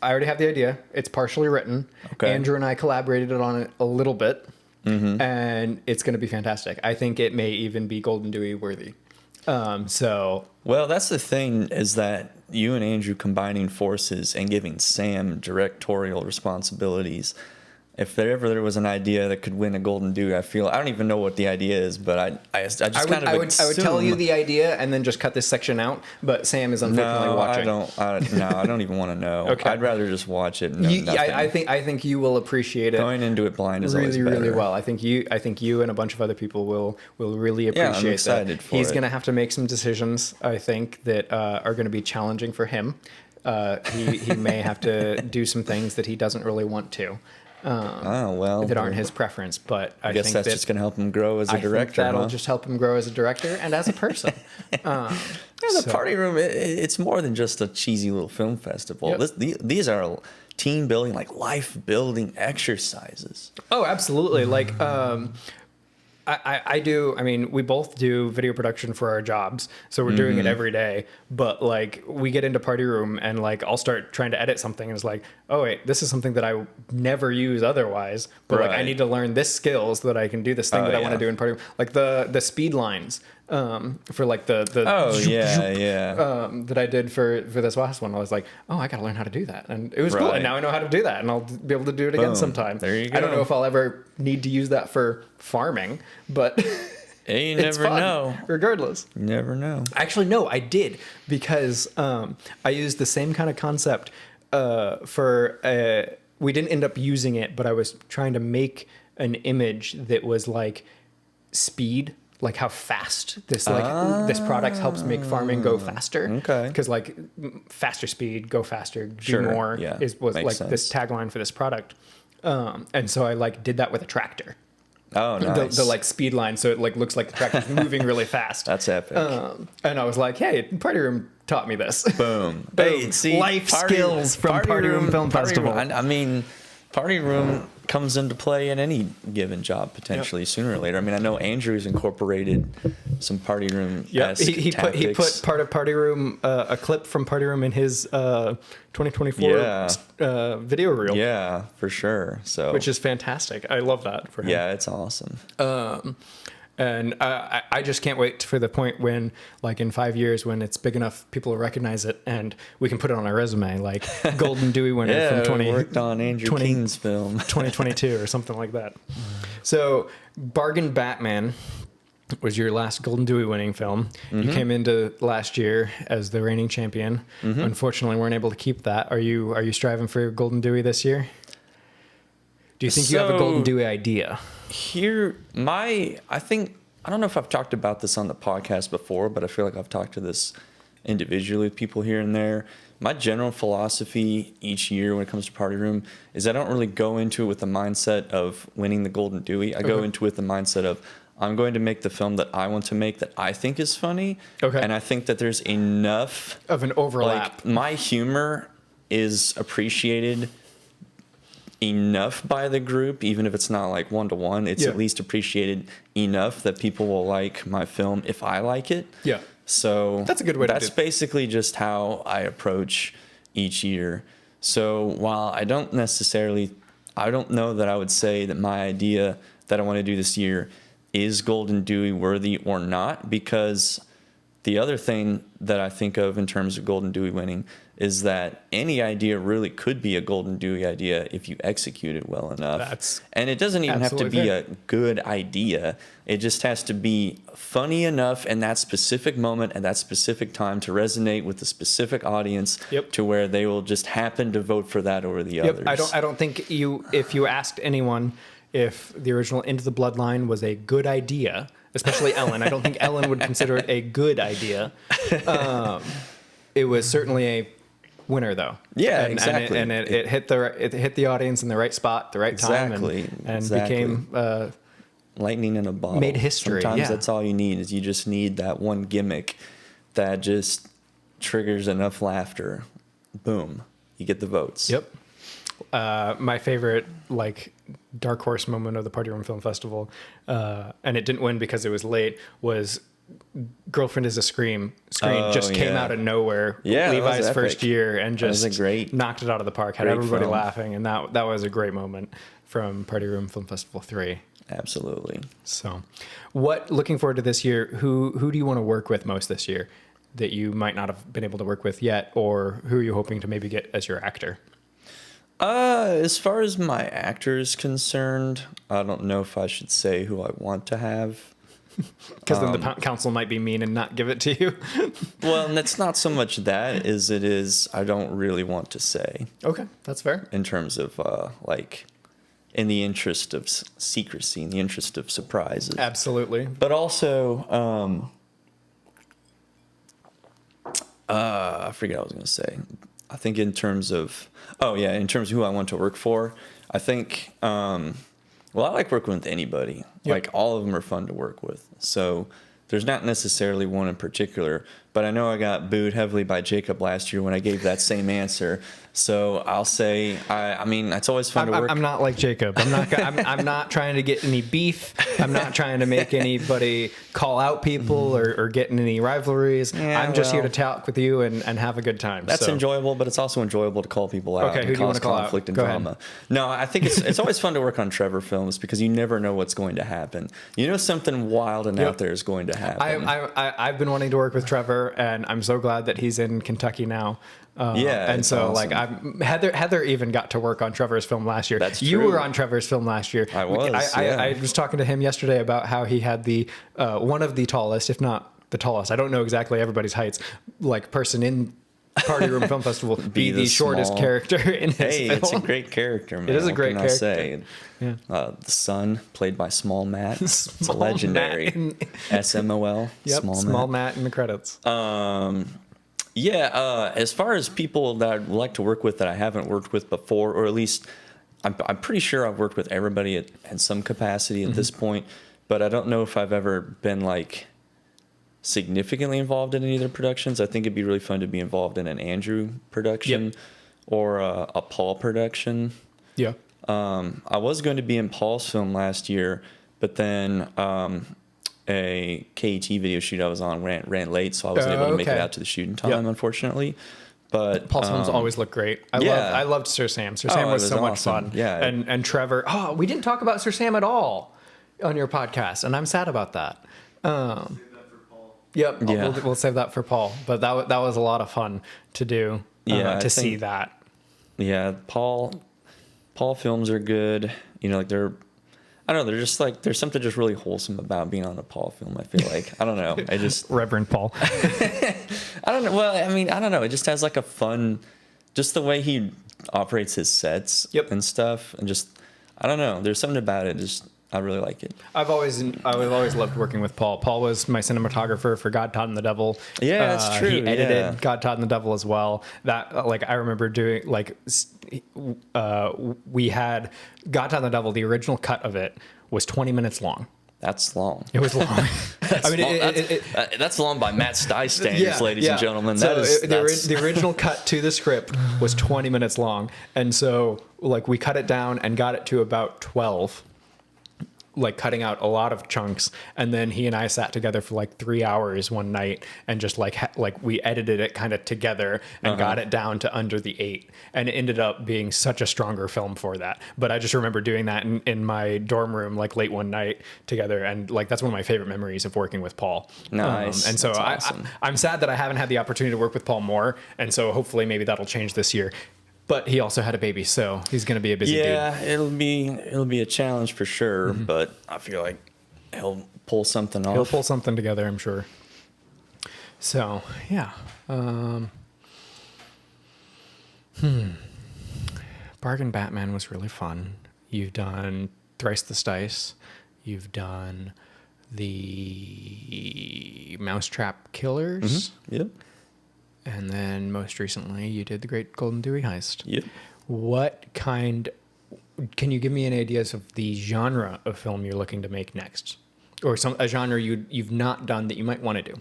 I already have the idea. It's partially written. Okay. Andrew and I collaborated on it a little bit, and it's going to be fantastic. I think it may even be Golden Dewey worthy. So Well, that's the thing, is that you and Andrew combining forces and giving Sam directorial responsibilities. If there was an idea that could win a Golden Dewey, I don't even know what the idea is, but I just kind of I would tell you assume- the idea and then just cut this section out. But Sam is unfortunately No, watching. I don't even want to know. Okay. I'd rather just watch it and know nothing. I think you will appreciate it. Going into it blind is always Really, better. really well. I think you and a bunch of other people will really appreciate I'm excited that. for He's it. going to have to make some decisions, I think, that are going to be challenging for him. He may have to do some things that he doesn't really want to, Oh, well. that aren't his preference. But I guess think that's that, just going to help him grow as a I think director. that'll huh? just help him grow as a director and as a person. Yeah, the So- Party Room, it's more than just a cheesy little film festival. Yep. These are team building, like life building exercises. Oh, absolutely. Like, I do. I mean, we both do video production for our jobs, so we're doing it every day. But like, we get into party room, and like, I'll start trying to edit something, and it's like, oh wait, this is something that I never use otherwise. But like, I need to learn this skill so that I can do this thing that I want to do in party room. Like the speed lines for like the that I did for this last one. I was like, oh, I got to learn how to do that, and it was cool. And now I know how to do that, and I'll be able to do it again sometime. There you go. I don't know if I'll ever need to use that for farming, but Hey, you it's never fun, know. regardless. You never know. Actually, no, I did, because I used the same kind of concept we didn't end up using it, but I was trying to make an image that was like speed, like how fast this this product helps make farming go faster. Okay. Because like faster speed, go faster, do Sure, more yeah, was makes like sense. this tagline for this product. And so I like did that with a tractor. Oh, nice. The like speed line, so it like looks like the tractor's moving really fast. That's epic. And I was like, hey, Party Room taught me this. Boom. Boom. Hey, see, Life skills from Party Room Film Festival. I mean, Party Room comes into play in any given job potentially sooner or later. I mean, I know Andrew's incorporated some Party Room. Yeah, he put part of Party Room, a clip from Party Room in his 2024 video reel. Yeah, for sure. So, which is fantastic. I love that for him. Yeah, it's awesome. And I just can't wait for the point when, like, in 5 years, when it's big enough, people will recognize it, and we can put it on our resume, like Golden Dewey winner from worked on Andrew King's film 2022 or something like that. So, Bargain Batman was your last Golden Dewey winning film. You came into last year as the reigning champion. Unfortunately, weren't able to keep that. Are you striving for your Golden Dewey this year? Do you think you have a Golden Dewey idea? I don't know if I've talked about this on the podcast before, but I feel like I've talked to this individually with people here and there. My general philosophy each year when it comes to Party Room is I don't really go into it with the mindset of winning the Golden Dewey. I go into it with the mindset of I'm going to make the film that I want to make that I think is funny. Okay. And I think that there's enough of an overlap. Like, my humor is appreciated enough by the group, even if it's not like one-to-one, it's at least appreciated enough that people will like my film if I like it. Yeah. So that's a good way to do it. That's basically just how I approach each year. So while I don't know that I would say that my idea that I want to do this year is Golden Dewey worthy or not, because the other thing that I think of in terms of Golden Dewey winning is that any idea really could be a Golden Dewey idea if you execute it well enough. And it doesn't even have to be a good idea. It just has to be funny enough in that specific moment at that specific time to resonate with the specific audience to where they will just happen to vote for that over the others. I don't think if you asked anyone if the original Into the Bloodline was a good idea, especially Ellen, I don't think Ellen would consider it a good idea. It was certainly a winner, though. Yeah, exactly. And it hit the audience in the right spot, the right time, and became lightning in a bottle. Made history. Sometimes that's all you need. Is you just need that one gimmick that just triggers enough laughter. Boom, you get the votes. Yep. My favorite dark horse moment of the Party Room Film Festival, and it didn't win because it was late, was Girlfriend is a Scream came out of nowhere. Yeah, Levi's first year, and just knocked it out of the park. Had great everybody film. laughing, and that was a great moment from Party Room Film Festival 3. Absolutely. So, looking forward to this year, who do you want to work with most this year that you might not have been able to work with yet, or who are you hoping to maybe get as your actor? As far as my actor is concerned, I don't know if I should say who I want to have. Because then the council might be mean and not give it to you. Well, and it's not so much that as it is I don't really want to say. Okay, that's fair. In terms of in the interest of secrecy, in the interest of surprises. Absolutely. But also, I forget what I was going to say. I think in terms of who I want to work for, I think, I like working with anybody. Yep. Like, all of them are fun to work with. So there's not necessarily one in particular, but I know I got booed heavily by Jacob last year when I gave that same answer. So I'll say, I mean, it's always fun to work. I'm not like Jacob. I'm not trying to get any beef. I'm not trying to make anybody call out people or get in any rivalries. Yeah, I'm just here to talk with you and have a good time. That's enjoyable, but it's also enjoyable to call people out. Okay, who do you want to call out? Conflict and Go drama. ahead. No, I think it's always fun to work on Trevor films because you never know what's going to happen. You know, something wild and out there is going to happen. I've been wanting to work with Trevor, and I'm so glad that he's in Kentucky now. And so awesome. Heather even got to work on Trevor's film last year. That's You true. were on Trevor's film last year. I was. I was talking to him yesterday about how he had the one of the tallest, if not the tallest. I don't know exactly everybody's heights. Like person in Party Room Film Festival be the shortest small character in his film. It's a great character, man. It is a great what can character. I say? Yeah. The son, played by Small Matt. It's Small legendary. Matt in- SMOL. Yep, Small Matt in the credits. As far as people that I'd like to work with that I haven't worked with before, or at least I'm pretty sure I've worked with everybody in some capacity at this point, but I don't know if I've ever been like significantly involved in any of their productions. I think it'd be really fun to be involved in an Andrew production or a Paul production. Yeah. I was going to be in Paul's film last year, but then a KET video shoot I was on ran late, so I wasn't able to make it out to the shoot in time, unfortunately. But Paul's films always look great. I loved Sir Sam. Sir Sam was so much awesome. fun. Yeah. And Trevor. Oh, we didn't talk about Sir Sam at all on your podcast, and I'm sad about that. Yep. Yeah. We'll save that for Paul. But that was a lot of fun to do. See that. Yeah, Paul films are good. You know, like they're just like there's something just really wholesome about being on a Paul film. I feel like I don't know. I just Reverend Paul. I don't know. Well, I mean, I don't know. It just has like a fun, just the way he operates his sets and stuff, and just I don't know. There's something about it. Just I really like it. I've always loved working with Paul. Paul was my cinematographer for God, Todd, and the Devil. Yeah, that's true. He edited God, Todd, and the Devil as well. That like I remember doing we had God, Todd, and the Devil. The original cut of it was 20 minutes long. That's long. It was long. That's long by Matt Stice standards, ladies and gentlemen. The original cut to the script was 20 minutes long, and so like we cut it down and got it to about 12. Like cutting out a lot of chunks, and then he and I sat together for like 3 hours one night and just like we edited it kind of together and got it down to under the 8, and it ended up being such a stronger film for that. But I just remember doing that in my dorm room like late one night together, and like that's one of my favorite memories of working with Paul. Nice. And so that's awesome. I'm sad that I haven't had the opportunity to work with Paul more, and so hopefully maybe that'll change this year. But he also had a baby, so he's going to be a busy dude. Yeah, it'll be a challenge for sure, but I feel like he'll pull something off. He'll pull something together, I'm sure. So, yeah. Bargain Batman was really fun. You've done Thrice the Stice. You've done the Mousetrap Killers. Yep. And then most recently, you did the Great Golden Dewey Heist. Yep. Can you give me any ideas of the genre of film you're looking to make next? Or a genre you've not done that you might want to do?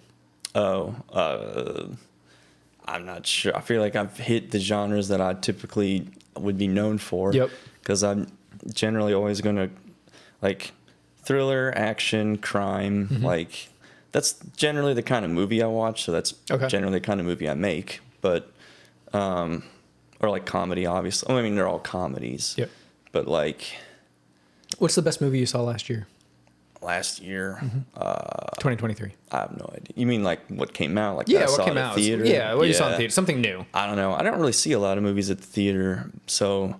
I'm not sure. I feel like I've hit the genres that I typically would be known for. Yep. Because I'm generally always going to, like, thriller, action, crime, like... That's generally the kind of movie I watch, so that's generally the kind of movie I make. But, or like comedy, obviously. I mean, they're all comedies. Yep. But like, what's the best movie you saw last year? 2023. I have no idea. You mean like what came out? Like what came out? Theater? Yeah, what you saw in theater? Something new. I don't know. I don't really see a lot of movies at the theater, so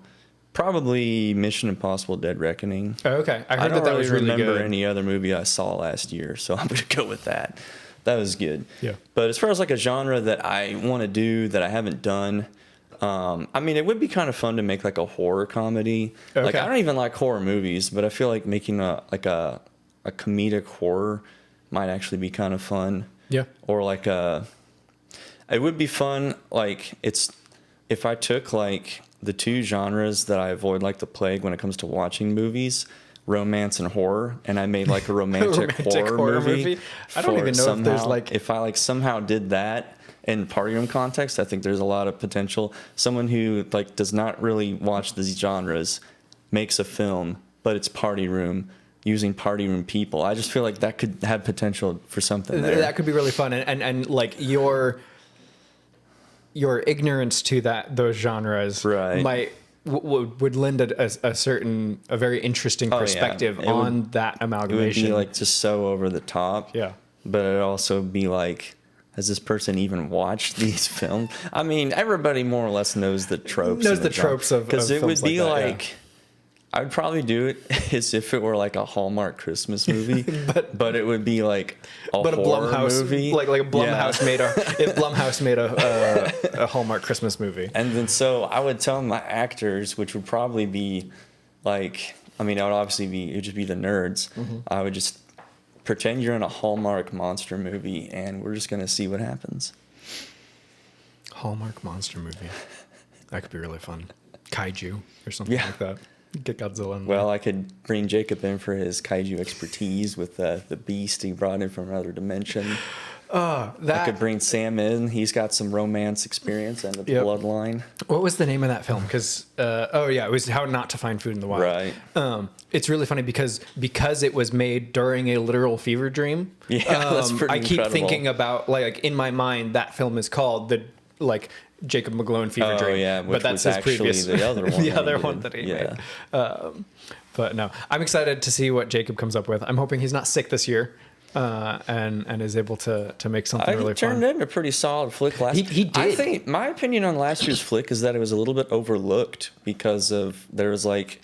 probably Mission Impossible: Dead Reckoning. Oh, okay. I heard don't that was really remember good. any other movie I saw last year, so I'm gonna go with that. That was good. Yeah. But as far as like a genre that I want to do that I haven't done, I mean, it would be kind of fun to make like a horror comedy. Okay. Like I don't even like horror movies, but I feel like making a comedic horror might actually be kind of fun. Yeah. Or like it would be fun. Like if I took like the two genres that I avoid like the plague when it comes to watching movies, romance and horror, and I made like a romantic, horror movie. I don't even know if there's like if I like somehow did that in party room context, I think there's a lot of potential. Someone who like does not really watch these genres makes a film, but it's party room using party room people. I just feel like that could have potential for something there. That could be really fun, and like your ignorance to those genres right. would lend a very interesting perspective on that amalgamation. It would be like just so over the top. Yeah. But it'd also be like, has this person even watched these films? I mean, everybody more or less knows the tropes. Knows the tropes of because it would be like that, I would probably do it as if it were like a Hallmark Christmas movie, but it would be like a horror movie, like a Blumhouse made if Blumhouse made a Hallmark Christmas movie. And then so I would tell my actors, which would probably be like, I mean, it would just be the nerds. Mm-hmm. I would just pretend you're in a Hallmark monster movie, and we're just gonna see what happens. Hallmark monster movie, that could be really fun. Kaiju or something like that. Get Godzilla in there. Well, I could bring Jacob in for his kaiju expertise with the beast he brought in from another dimension. I could bring Sam in. He's got some romance experience and the bloodline. What was the name of that film? Because it was How Not to Find Food in the Wild. Right. It's really funny because it was made during a literal fever dream. Yeah, that's pretty I keep incredible. thinking about like in my mind that film is called Jacob McGlone Fever Dream. Yeah, but that's his previous the other one. the other one that he made. But no, I'm excited to see what Jacob comes up with. I'm hoping he's not sick this year, and is able to make something really fun. He turned in a pretty solid flick last. He did. I think my opinion on last year's flick is that it was a little bit overlooked because there was like,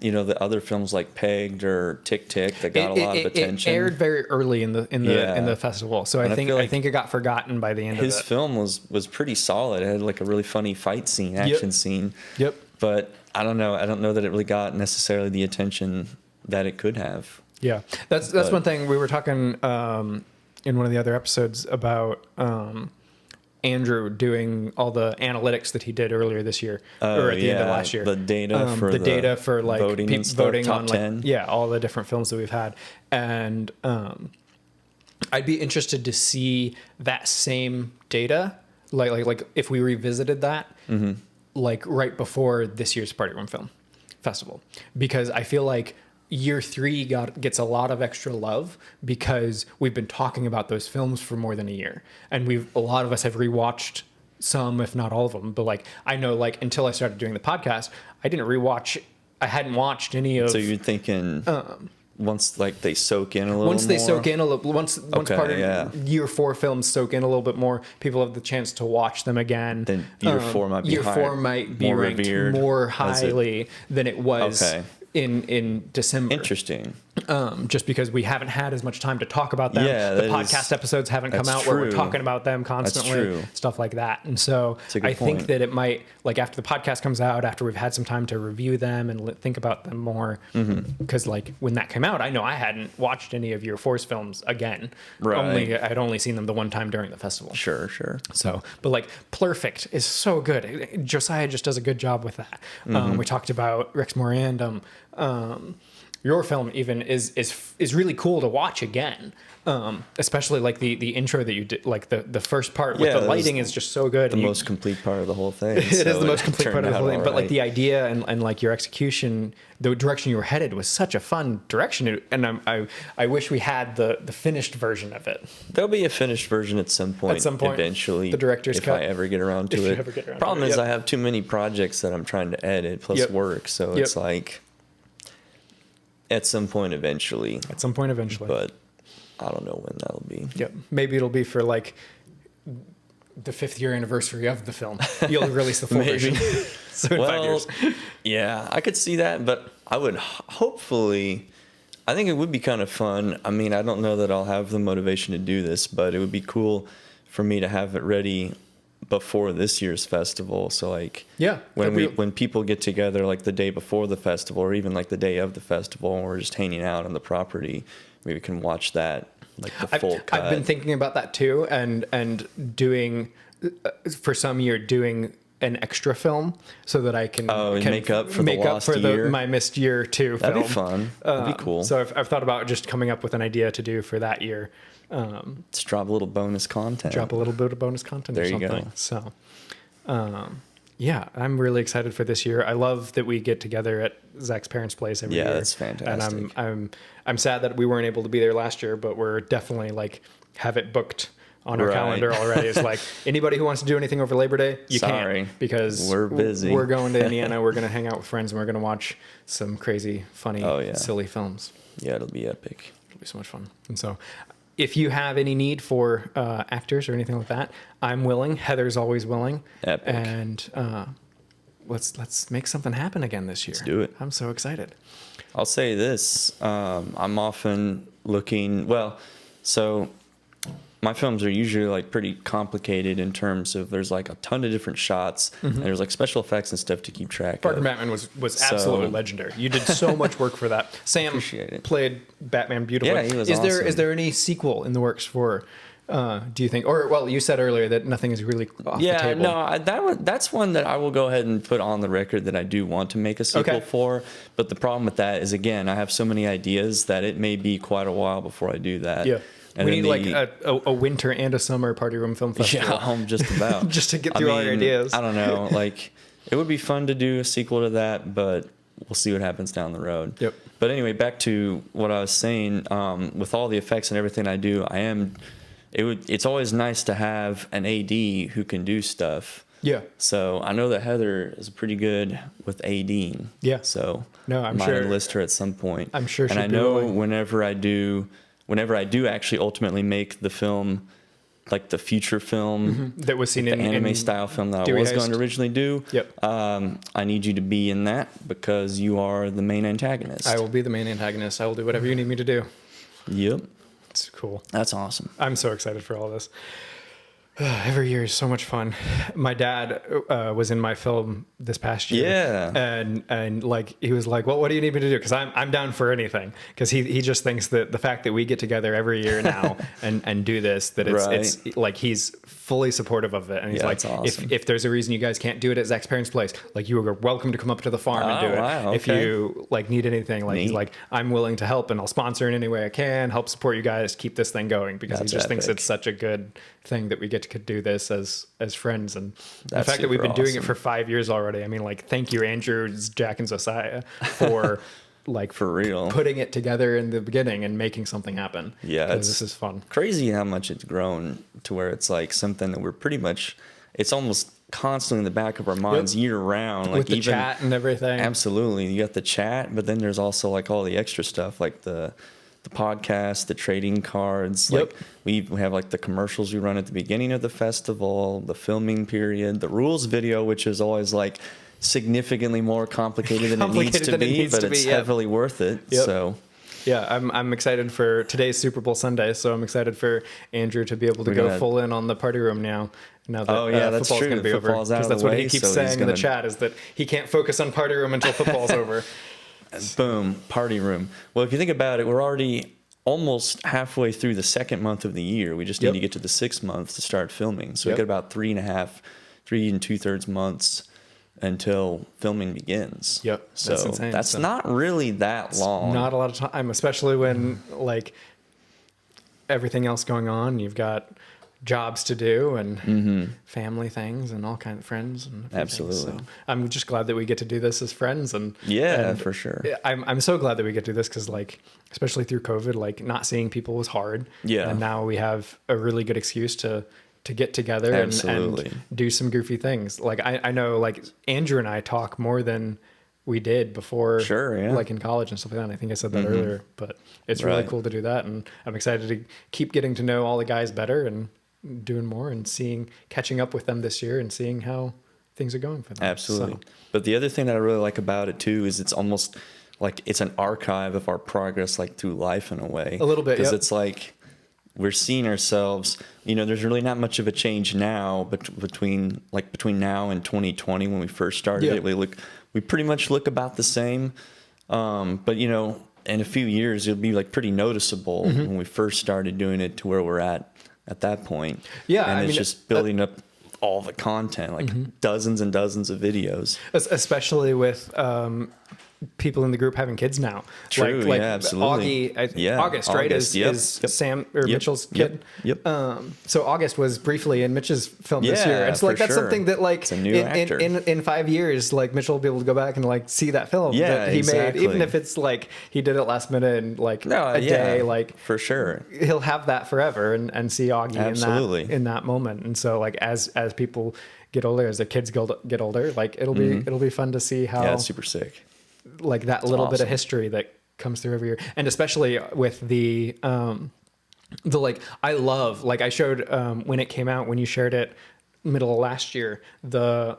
the other films like Pegged or Tick Tick that got a lot of attention. It aired very early in the festival, so I think it got forgotten by the end of it. His film was pretty solid. It had like a really funny fight scene, action scene. Yep. But I don't know. I don't know that it really got necessarily the attention that it could have. Yeah, that's one thing we were talking in one of the other episodes about. Andrew doing all the analytics that he did earlier this year or at the end of last year. The data for like voting, and stuff, voting top on 10. All the different films that we've had. And I'd be interested to see that same data, like if we revisited that, like right before this year's Party Room Film Festival, because I feel like year 3 gets a lot of extra love because we've been talking about those films for more than a year, and a lot of us have rewatched some, if not all of them. But like I know, like until I started doing the podcast, I hadn't watched any of. So you're thinking once like they soak in a little. Once they soak in a little, once part of year 4 films soak in a little bit more, people have the chance to watch them again. Then year 4 might be more ranked revered, more highly than it was. Okay. In December. Interesting. Just because we haven't had as much time to talk about them. Yeah, the podcast episodes haven't come out where we're talking about them constantly. Stuff like that. And so I think that it might, like after the podcast comes out, after we've had some time to review them and think about them more, because like when that came out, I know I hadn't watched any of year 4's films again. Right. I'd only seen them the one time during the festival. Sure. So, but like Perfect is so good. Josiah just does a good job with that. We talked about Rex Morandum. Your film even is really cool to watch again, especially like the intro that you did, like the first part with the lighting is just so good. The most complete part of the whole thing. It is the most complete part of the whole thing. But like the idea and like your execution, the direction you were headed was such a fun direction. And I wish we had the finished version of it. There'll be a finished version at some point. Eventually, the director's cut. If I ever get around to it. Problem is I have too many projects that I'm trying to edit plus work, so it's like. At some point eventually. But I don't know when that'll be. Yep. Maybe it'll be for like the 5th year anniversary of the film. You'll release the full version. So in 5 years. Yeah, I could see that, but I would hopefully, I think it would be kind of fun. I mean, I don't know that I'll have the motivation to do this, but it would be cool for me to have it ready before this year's festival. So like when people get together like the day before the festival or even like the day of the festival and we're just hanging out on the property, maybe we can watch that like the full cut. I've been thinking about that too, and doing for some year doing an extra film so that I can, make up for the lost year? my missed year too. That'd be fun. That'd be cool. So I've thought about just coming up with an idea to do for that year. Let's drop a little bonus content. Drop a little bit of bonus content or something. Go. So, yeah, I'm really excited for this year. I love that we get together at Zach's parents' place every year. Yeah, that's fantastic. And I'm sad that we weren't able to be there last year, but we're definitely like have it booked on our calendar already. It's like anybody who wants to do anything over Labor Day, you can't because we're busy. We're going to Indiana. We're going to hang out with friends and we're going to watch some crazy, funny, silly films. Yeah, it'll be epic. It'll be so much fun. And so if you have any need for actors or anything like that, I'm willing. Heather's always willing. Epic. And let's make something happen again this year. Let's do it. I'm so excited. I'll say this. I'm often looking, so my films are usually like pretty complicated in terms of there's like a ton of different shots and there's like special effects and stuff to keep track Parker of. Mattman was absolutely legendary. You did so much work for that. Sam played Batman beautifully. Yeah, he was awesome. awesome. Is there any sequel in the works for, do you think, or well, you said earlier that nothing is really off the table. No, that's one that I will go ahead and put on the record that I do want to make a sequel for. But the problem with that is, again, I have so many ideas that it may be quite a while before I do that. Yeah. And we need like a winter and a summer Party Room Film Festival. Yeah, just about. Just to get through all your ideas. I don't know. Like, it would be fun to do a sequel to that, but we'll see what happens down the road. Yep. But anyway, back to what I was saying. With all the effects and everything I do, it's always nice to have an AD who can do stuff. Yeah. So I know that Heather is pretty good with ADing. Yeah. So I'm might sure enlist her at some point. I'm sure she'd and I know whenever I do actually ultimately make the film, like the future film that was seen the in anime style film that I was going to originally do. Yep. I need you to be in that because you are the main antagonist. I will be the main antagonist. I will do whatever you need me to do. Yep. It's cool. That's awesome. I'm so excited for all this. Every year is so much fun. My dad was in my film this past year. Yeah. And like he was like, "Well, what do you need me to do?" Because I'm down for anything. Because he just thinks that the fact that we get together every year now and do this, that it's like he's fully supportive of it. And he's like, awesome. if there's a reason you guys can't do it at Zach's parents' place, like you are welcome to come up to the farm and do it. Wow, if you like need anything, like Neat. he's like, I'm willing to help and I'll sponsor in any way I can, help support you guys, keep this thing going because he just thinks it's such a good thing that we get to do this as friends. And the fact that we've been doing it for 5 years already. I mean, like, thank you, Andrew, Jack, and Josiah for like for real putting it together in the beginning and making something happen. Yeah, this is fun. Crazy how much it's grown to where it's like something that we're pretty much. It's almost constantly in the back of our minds year round. Like with the even chat and everything. Absolutely, you got the chat, but then there's also like all the extra stuff, like the podcast, the trading cards. Yep. Like we have like the commercials we run at the beginning of the festival, the filming period, the rules video, which is always like significantly more complicated than it needs to be, but it's heavily worth it. Yep. So yeah, I'm excited for today's Super Bowl Sunday, so I'm excited for Andrew to be able to go full in on the party room now that that's football's true. going to be over. Football's out of Because that's the what way, he keeps so saying in the chat is that he can't focus on party room until football's over. Boom, party room. Well, if you think about it, we're already almost halfway through the second month of the year. We just need to get to the 6th month to start filming. So we got about 3 2/3 months until filming begins. Yep. So that's insane. That's not really that long. Not a lot of time, especially when like everything else going on. You've got jobs to do and family things and all kinds of friends and everything. Absolutely. So I'm just glad that we get to do this as friends and for sure. I'm so glad that we get to do this because like especially through COVID, like not seeing people was hard. Yeah. And now we have a really good excuse to get together and do some goofy things. Like I know like Andrew and I talk more than we did before, like in college and stuff like that. And I think I said that earlier, but it's really cool to do that. And I'm excited to keep getting to know all the guys better and doing more and catching up with them this year and seeing how things are going for them. Absolutely. So. But the other thing that I really like about it too is it's almost like it's an archive of our progress, like through life in a way. A little bit, because it's like we're seeing ourselves. You know, there's really not much of a change now, but between now and 2020 when we first started it, we pretty much look about the same. But you know, in a few years, it'll be like pretty noticeable when we first started doing it to where we're at that point. Yeah, and it's just building up all the content, like dozens and dozens of videos. Especially with people in the group having kids now. True, yeah, absolutely. August, right? August, is Sam or Mitchell's kid. Yep. So August was briefly in Mitch's film this Yeah, year. And so like for that's sure. something that like It's a new actor. in 5 years, like Mitchell will be able to go back and like see that film Yeah, that he exactly. made, even if it's like he did it last minute and like a day, like for sure. he'll have that forever and see Augie Absolutely. in that moment. And so like as people get older, as the kids get older, like it'll be fun to see how Yeah, it's super sick. like that little bit of awesome. history that comes through every year. And especially with the like, I love, like I showed when it came out, when you shared it middle of last year, the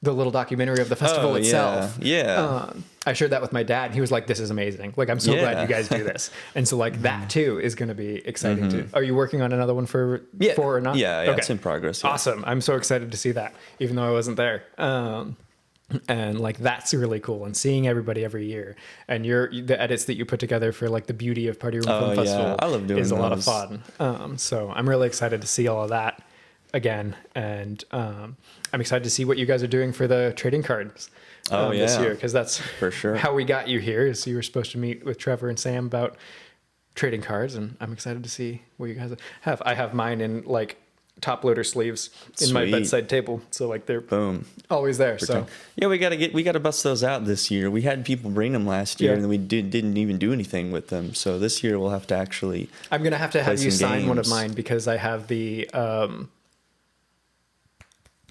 little documentary of the festival itself. Yeah. I shared that with my dad. He was like, this is amazing. Like, I'm so glad you guys do this. And so like that too is going to be exciting too. Are you working on another one for or not? Yeah, Okay. it's in progress. Yeah. Awesome. I'm so excited to see that, even though I wasn't there. And like, that's really cool. And seeing everybody every year and the edits that you put together for like the Beauty of Party Room Film Festival I love doing is a lot of those. fun. So I'm really excited to see all of that again. And I'm excited to see what you guys are doing for the trading cards this year. Cause that's for sure how we got you here, is you were supposed to meet with Trevor and Sam about trading cards. And I'm excited to see what you guys have. I have mine in like top loader sleeves in my Sweet. bedside table, so like they're Boom. always there. So yeah, we gotta bust those out this year. We had people bring them last year, and we didn't even do anything with them. So this year we'll have to actually. I'm gonna have to have you some sign one of games. mine because I have the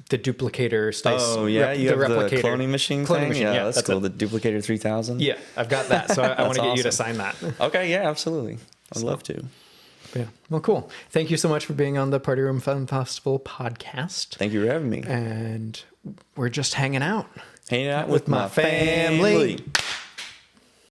duplicator space. Oh yeah, you the have the replicator. cloning machine Cloning thing. machine, Yeah, yeah, that's that's cool. it. The Duplicator 3000. Yeah, I've got that. So I want to get you to awesome. sign that. Okay. Yeah, absolutely. I'd love to. Yeah. Well, cool. Thank you so much for being on the Party Room Film Festival podcast. Thank you for having me. And we're just hanging out. Hanging out with my family.